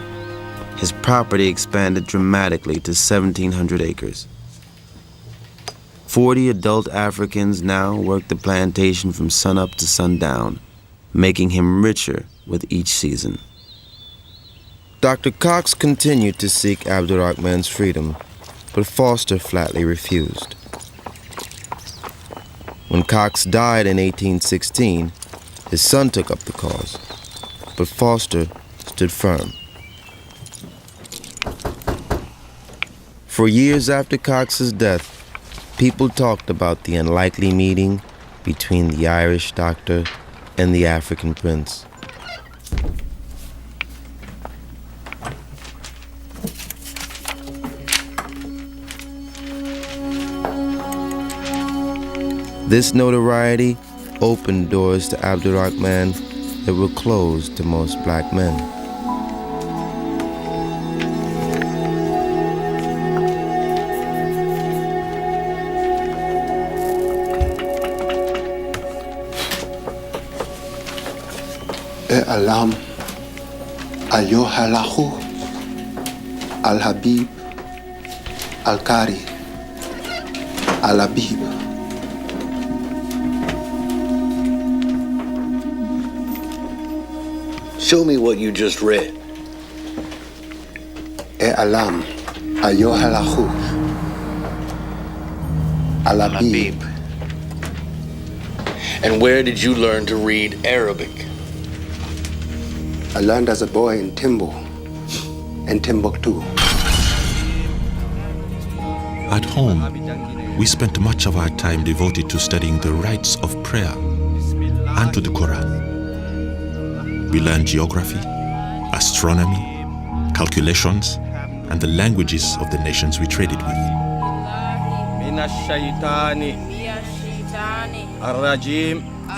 His property expanded dramatically to 1,700 acres. 40 adult Africans now worked the plantation from sunup to sundown, making him richer with each season. Dr. Cox continued to seek Abdul Rahman's freedom, but Foster flatly refused. When Cox died in 1816, his son took up the cause, but Foster stood firm. For years after Cox's death, people talked about the unlikely meeting between the Irish doctor and the African prince. This notoriety opened doors to Abdul Rahman that were closed to most black men. Alam Ayohalahu Al Habib Al Kari Al Habib. Show me what you just read. Alam Ayohalahu Al Habib. And where did you learn to read Arabic? I learned as a boy in Timbo, in Timbuktu. At home, we spent much of our time devoted to studying the rites of prayer and to the Quran. We learned geography, astronomy, calculations, and the languages of the nations we traded with.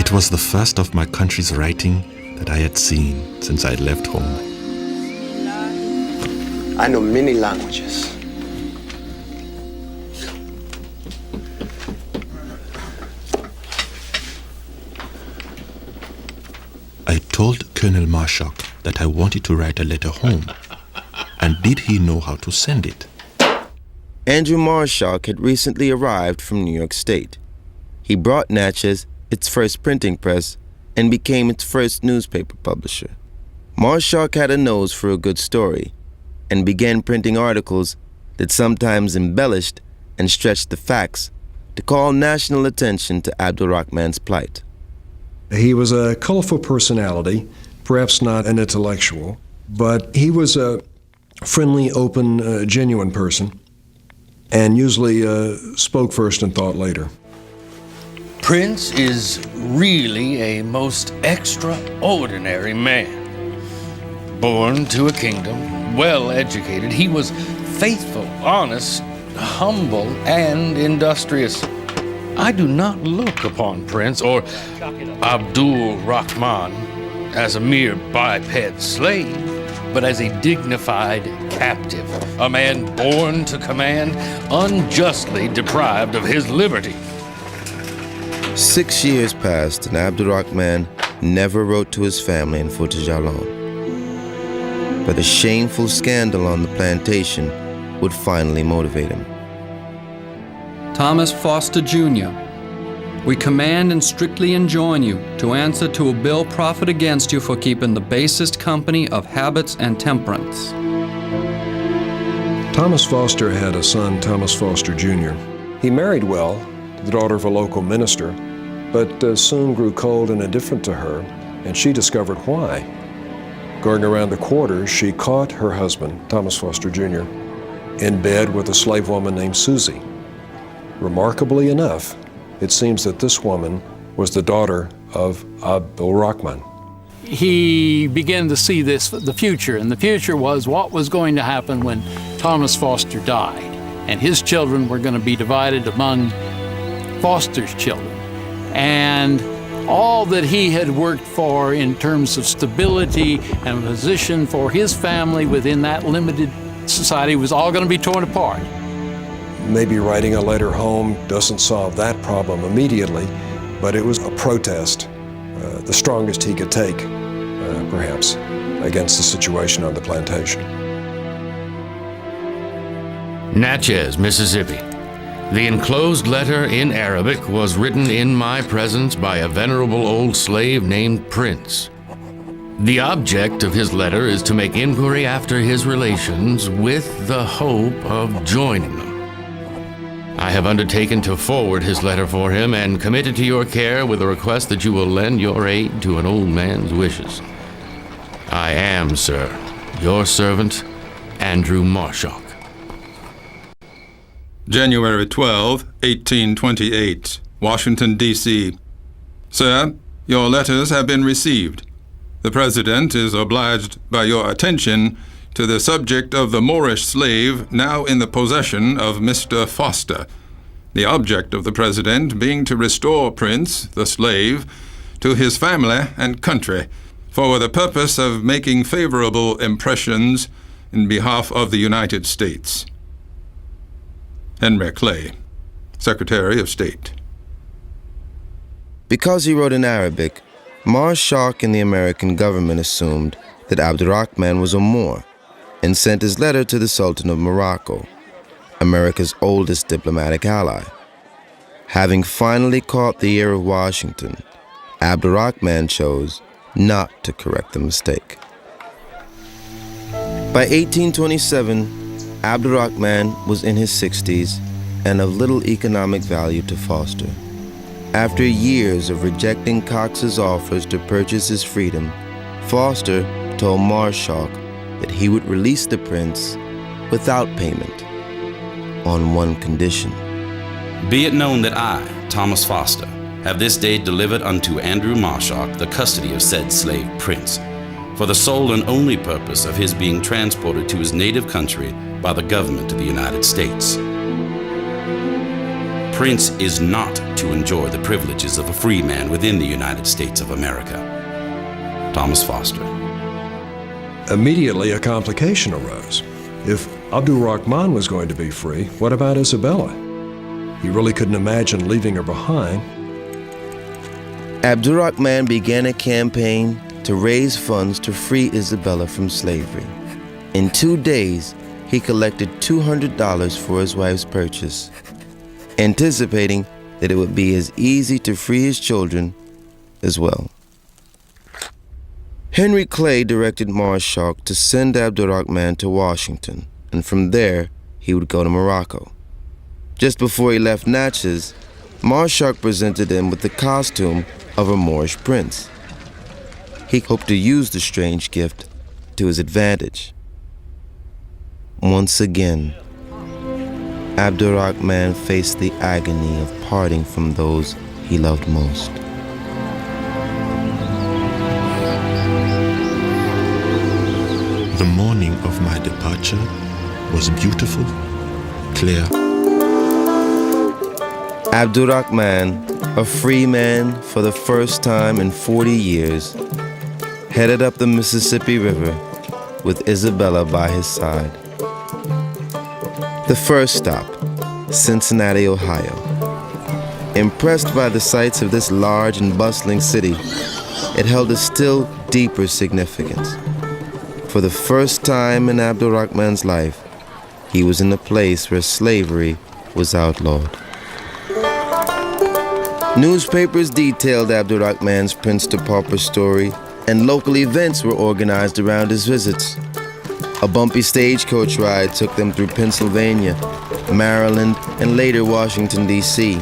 It was the first of my country's writing that I had seen since I left home. I know many languages. I told Colonel Marshak that I wanted to write a letter home. And did he know how to send it? Andrew Marshak had recently arrived from New York State. He brought Natchez its first printing press and became its first newspaper publisher. Marshak had a nose for a good story and began printing articles that sometimes embellished and stretched the facts to call national attention to Abdul Rahman's plight. He was a colorful personality, perhaps not an intellectual, but he was a friendly, open, genuine person, and usually spoke first and thought later. Prince is really a most extraordinary man. Born to a kingdom, well educated, he was faithful, honest, humble, and industrious. I do not look upon Prince or Abdul Rahman as a mere biped slave, but as a dignified captive, a man born to command, unjustly deprived of his liberty. 6 years passed and Abdul Rahman never wrote to his family in Fouta Djallon. But a shameful scandal on the plantation would finally motivate him. Thomas Foster Jr., we command and strictly enjoin you to answer to a bill proffered against you for keeping the basest company of habits and temperance. Thomas Foster had a son, Thomas Foster Jr. He married well, the daughter of a local minister, but soon grew cold and indifferent to her, and she discovered why. Going around the quarters, she caught her husband, Thomas Foster Jr., in bed with a slave woman named Susie. Remarkably enough, it seems that this woman was the daughter of Abdul Rahman. He began to see the future, and the future was what was going to happen when Thomas Foster died, and his children were going to be divided among Foster's children. And all that he had worked for in terms of stability and position for his family within that limited society was all going to be torn apart. Maybe writing a letter home doesn't solve that problem immediately, but it was a protest, the strongest he could take, perhaps, against the situation on the plantation. Natchez, Mississippi. The enclosed letter in Arabic was written in my presence by a venerable old slave named Prince. The object of his letter is to make inquiry after his relations with the hope of joining them. I have undertaken to forward his letter for him and commit it to your care with a request that you will lend your aid to an old man's wishes. I am, sir, your servant, Andrew Marshak. January 12, 1828, Washington, D.C. Sir, your letters have been received. The President is obliged by your attention to the subject of the Moorish slave now in the possession of Mr. Foster, the object of the President being to restore Prince, the slave, to his family and country, for the purpose of making favorable impressions in behalf of the United States. Henry Clay, Secretary of State. Because he wrote in Arabic, Marshak and the American government assumed that Abdul Rahman was a Moor and sent his letter to the Sultan of Morocco, America's oldest diplomatic ally. Having finally caught the ear of Washington, Abdul Rahman chose not to correct the mistake. By 1827, Abdul Rahman was in his 60s and of little economic value to Foster. After years of rejecting Cox's offers to purchase his freedom, Foster told Marshak that he would release the prince without payment, on one condition. Be it known that I, Thomas Foster, have this day delivered unto Andrew Marshak the custody of said slave prince, for the sole and only purpose of his being transported to his native country by the government of the United States. Prince is not to enjoy the privileges of a free man within the United States of America. Thomas Foster. Immediately, a complication arose. If Abdul Rahman was going to be free, what about Isabella? He really couldn't imagine leaving her behind. Abdul Rahman began a campaign to raise funds to free Isabella from slavery. In 2 days, he collected $200 for his wife's purchase, anticipating that it would be as easy to free his children as well. Henry Clay directed Marshall to send Abdul Rahman to Washington, and from there, he would go to Morocco. Just before he left Natchez, Marshall presented him with the costume of a Moorish prince. He hoped to use the strange gift to his advantage. Once again, Abdul Rahman faced the agony of parting from those he loved most. The morning of my departure was beautiful, clear. Abdul Rahman, a free man for the first time in 40 years, headed up the Mississippi River with Isabella by his side. The first stop, Cincinnati, Ohio. Impressed by the sights of this large and bustling city, it held a still deeper significance. For the first time in Abdul Rahman's life, he was in a place where slavery was outlawed. Newspapers detailed Abdul Rahman's Prince to Pauper story, and local events were organized around his visits. A bumpy stagecoach ride took them through Pennsylvania, Maryland, and later Washington, D.C.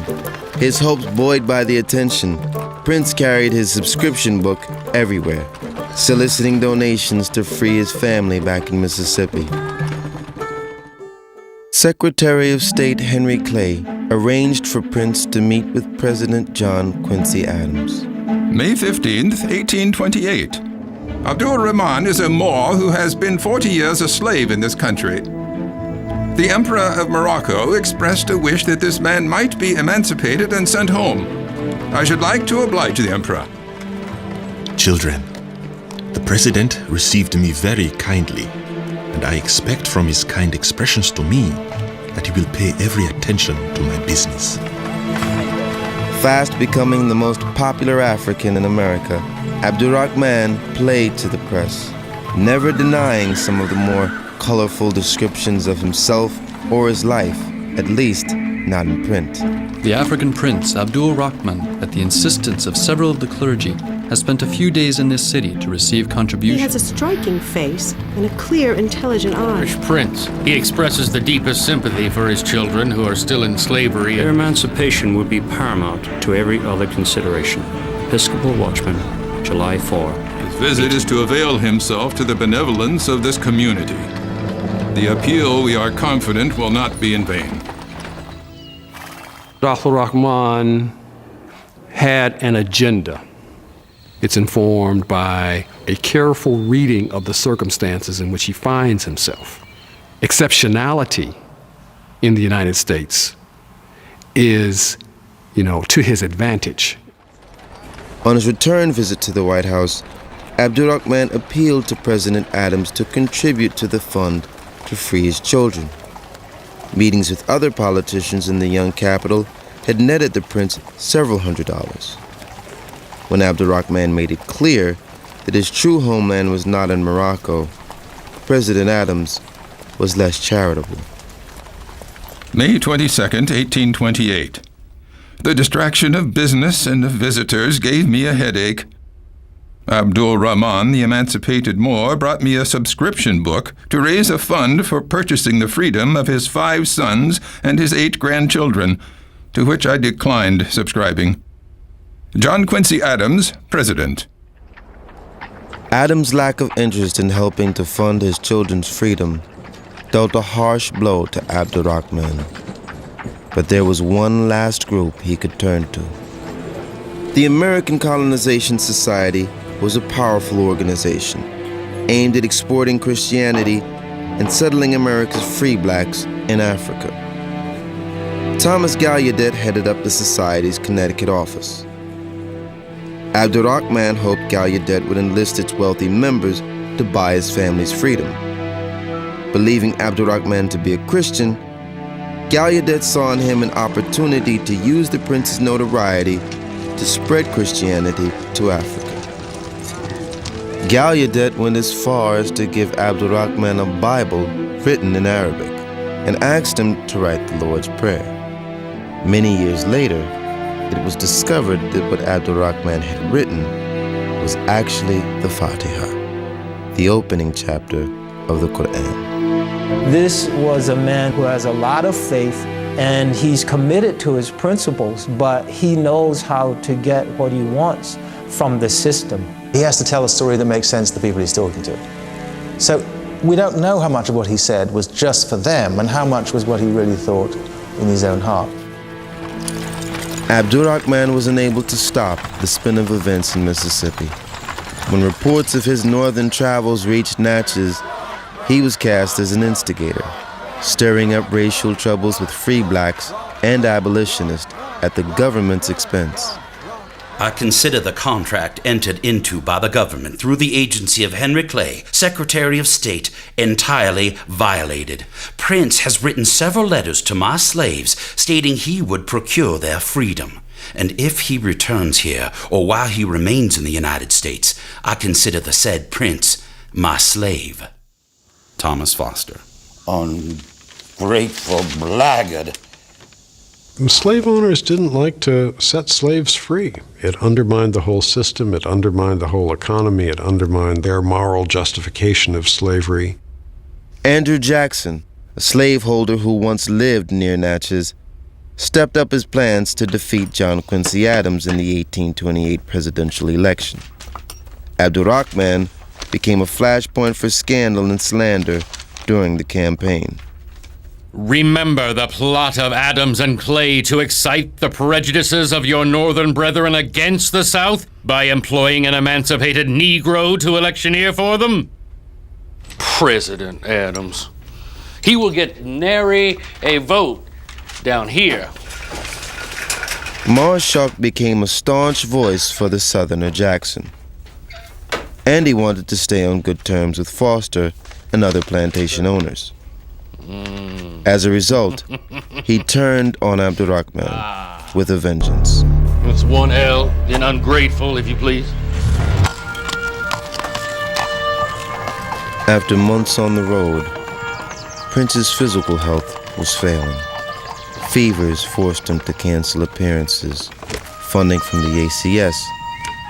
His hopes buoyed by the attention, Prince carried his subscription book everywhere, soliciting donations to free his family back in Mississippi. Secretary of State Henry Clay arranged for Prince to meet with President John Quincy Adams. May 15th, 1828. Abdul Rahman is a Moor who has been 40 years a slave in this country. The Emperor of Morocco expressed a wish that this man might be emancipated and sent home. I should like to oblige the Emperor. Children, the President received me very kindly, and I expect from his kind expressions to me that he will pay every attention to my business. Fast becoming the most popular African in America, Abdul Rahman played to the press, never denying some of the more colorful descriptions of himself or his life, at least not in print. The African prince, Abdul Rahman, at the insistence of several of the clergy, has spent a few days in this city to receive contributions. He has a striking face and a clear, intelligent eye. Irish prince. He expresses the deepest sympathy for his children who are still in slavery. Their emancipation would be paramount to every other consideration. Episcopal Watchman, July 4. His visit is to avail himself to the benevolence of this community. The appeal, we are confident, will not be in vain. Abdul Rahman had an agenda. It's informed by a careful reading of the circumstances in which he finds himself. Exceptionality in the United States is, to his advantage. On his return visit to the White House, Abdul Rahman appealed to President Adams to contribute to the fund to free his children. Meetings with other politicians in the young capital had netted the prince several $100s. When Abdul Rahman made it clear that his true homeland was not in Morocco, President Adams was less charitable. May 22nd, 1828. The distraction of business and of visitors gave me a headache. Abdul Rahman, the emancipated Moor, brought me a subscription book to raise a fund for purchasing the freedom of his 5 sons and his 8 grandchildren, to which I declined subscribing. John Quincy Adams, President. Adams' lack of interest in helping to fund his children's freedom dealt a harsh blow to Abdul Rahman. But there was one last group he could turn to. The American Colonization Society was a powerful organization aimed at exporting Christianity and settling America's free blacks in Africa. Thomas Gallaudet headed up the society's Connecticut office. Abdul Rahman hoped Gallaudet would enlist its wealthy members to buy his family's freedom. Believing Abdurrahman to be a Christian, Gallaudet saw in him an opportunity to use the prince's notoriety to spread Christianity to Africa. Gallaudet went as far as to give Abdurrahman a Bible written in Arabic and asked him to write the Lord's Prayer. Many years later, it was discovered that what Abdurrahman had written was actually the Fatiha, the opening chapter of the Quran. This was a man who has a lot of faith, and he's committed to his principles, but he knows how to get what he wants from the system. He has to tell a story that makes sense to the people he's talking to. So we don't know how much of what he said was just for them and how much was what he really thought in his own heart. Abdurrahman was unable to stop the spin of events in Mississippi. When reports of his northern travels reached Natchez, he was cast as an instigator, stirring up racial troubles with free blacks and abolitionists at the government's expense. I consider the contract entered into by the government through the agency of Henry Clay, Secretary of State, entirely violated. Prince has written several letters to my slaves stating he would procure their freedom. And if he returns here, or while he remains in the United States, I consider the said Prince my slave. Thomas Foster. Ungrateful blackguard. Slave owners didn't like to set slaves free. It undermined the whole system, it undermined the whole economy, it undermined their moral justification of slavery. Andrew Jackson, a slaveholder who once lived near Natchez, stepped up his plans to defeat John Quincy Adams in the 1828 presidential election. Abdurrahman became a flashpoint for scandal and slander during the campaign. Remember the plot of Adams and Clay to excite the prejudices of your northern brethren against the South by employing an emancipated Negro to electioneer for them? President Adams. He will get nary a vote down here. Marshak became a staunch voice for the Southerner Jackson. And he wanted to stay on good terms with Foster and other plantation owners. As a result, he turned on Abdurrahman with a vengeance. It's one L in ungrateful, if you please. After months on the road, Prince's physical health was failing. Fevers forced him to cancel appearances. Funding from the ACS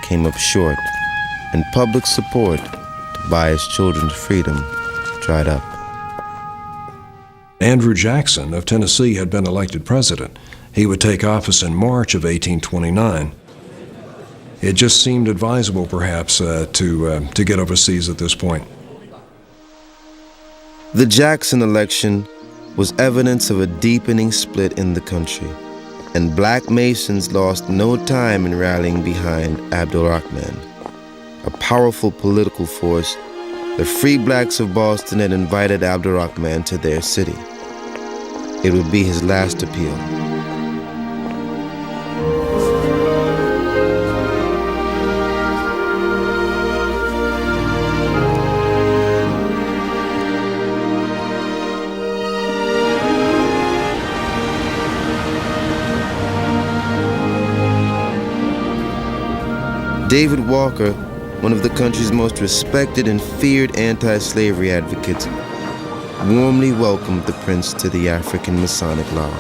came up short, and public support to buy his children's freedom dried up. Andrew Jackson of Tennessee had been elected president. He would take office in March of 1829. It just seemed advisable, perhaps, to get overseas at this point. The Jackson election was evidence of a deepening split in the country, and black Masons lost no time in rallying behind Abdurrahman. A powerful political force, the Free Blacks of Boston had invited Abdurrahman to their city. It would be his last appeal. David Walker, one of the country's most respected and feared anti-slavery advocates, warmly welcomed the prince to the African Masonic Lodge.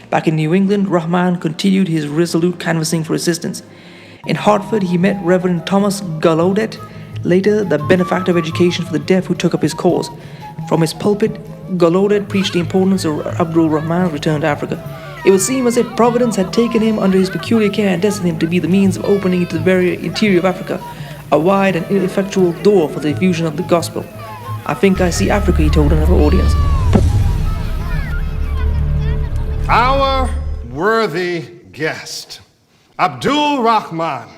Back in New England, Rahman continued his resolute canvassing for assistance. In Hartford, he met Reverend Thomas Gallaudet, later the benefactor of education for the deaf, who took up his cause. From his pulpit, Gallaudet preached the importance of Abdul Rahman's return to Africa. It would seem as if Providence had taken him under his peculiar care and destined him to be the means of opening into the very interior of Africa, a wide and ineffectual door for the diffusion of the gospel. I think I see Africa, he told another audience. Our worthy guest, Abdul Rahman,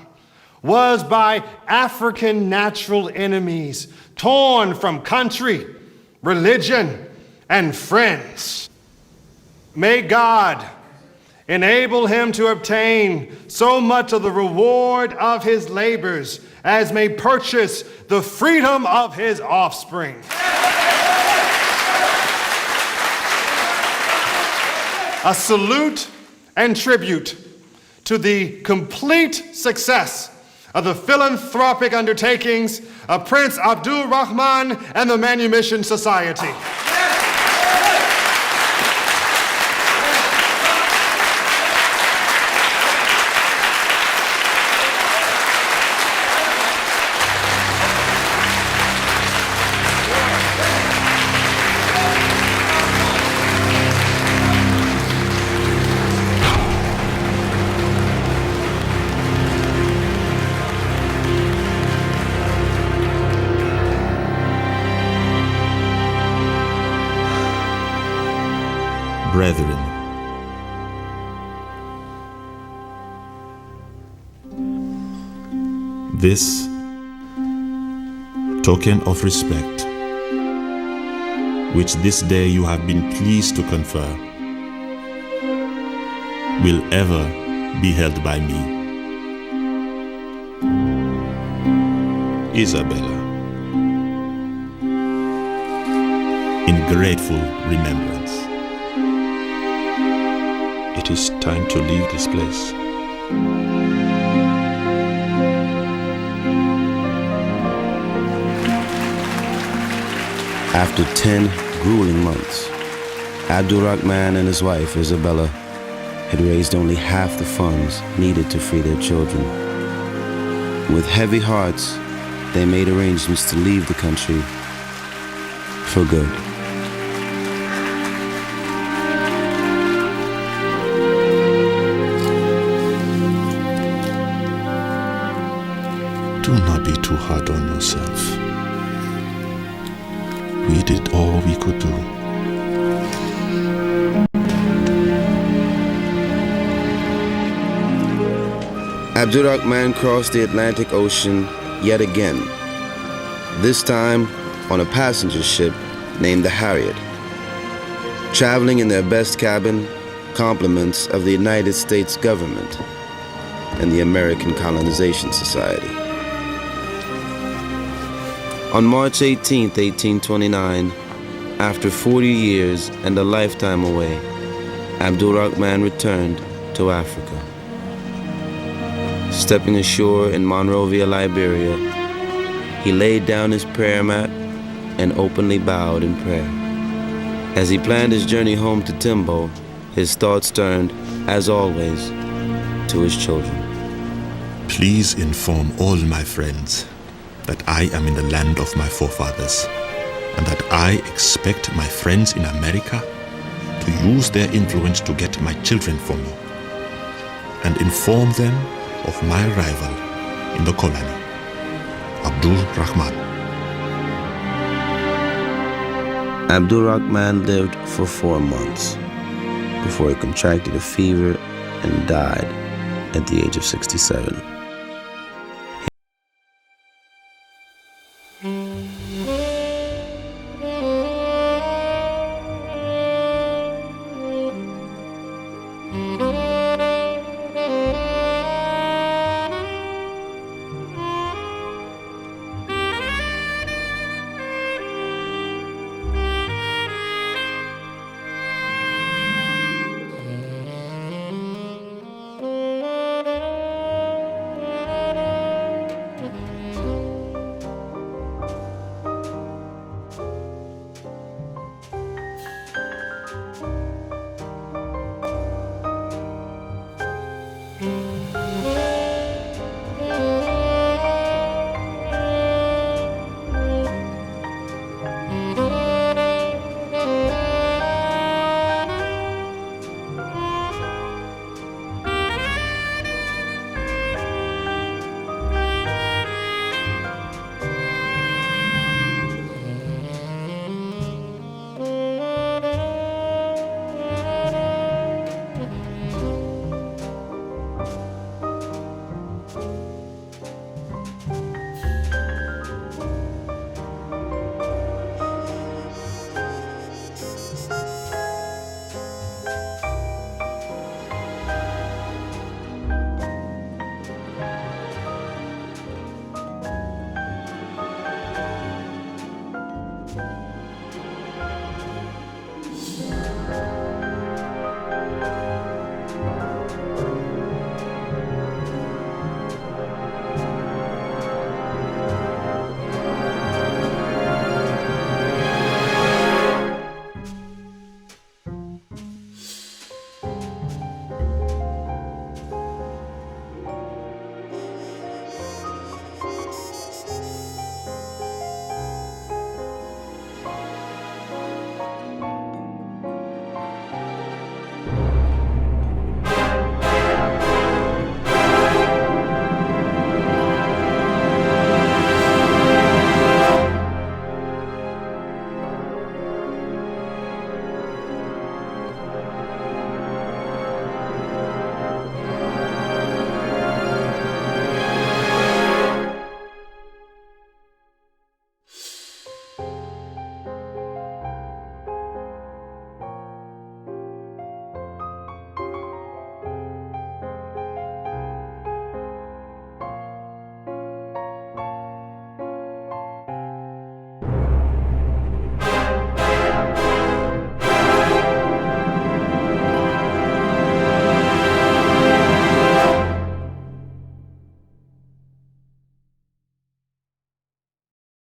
was by African natural enemies torn from country, religion, and friends. May God enable him to obtain so much of the reward of his labors as may purchase the freedom of his offspring. A salute and tribute to the complete success of the philanthropic undertakings of Prince Abdul Rahman and the Manumission Society. Brethren, this token of respect, which this day you have been pleased to confer, will ever be held by me, Isabella, in grateful remembrance. It is time to leave this place. After 10 grueling months, Abdul Rahman and his wife, Isabella, had raised only half the funds needed to free their children. With heavy hearts, they made arrangements to leave the country for good. Do not be too hard on yourself. We did all we could do. Abdul Rahman crossed the Atlantic Ocean yet again, this time on a passenger ship named the Harriet. Traveling in their best cabin, compliments of the United States government and the American Colonization Society. On March 18, 1829, after 40 years and a lifetime away, Abdul Rahman returned to Africa. Stepping ashore in Monrovia, Liberia, he laid down his prayer mat and openly bowed in prayer. As he planned his journey home to Timbo, his thoughts turned, as always, to his children. Please inform all my friends that I am in the land of my forefathers, and that I expect my friends in America to use their influence to get my children for me, and inform them of my arrival in the colony. Abdul Rahman. Abdul Rahman lived for 4 months before he contracted a fever and died at the age of 67.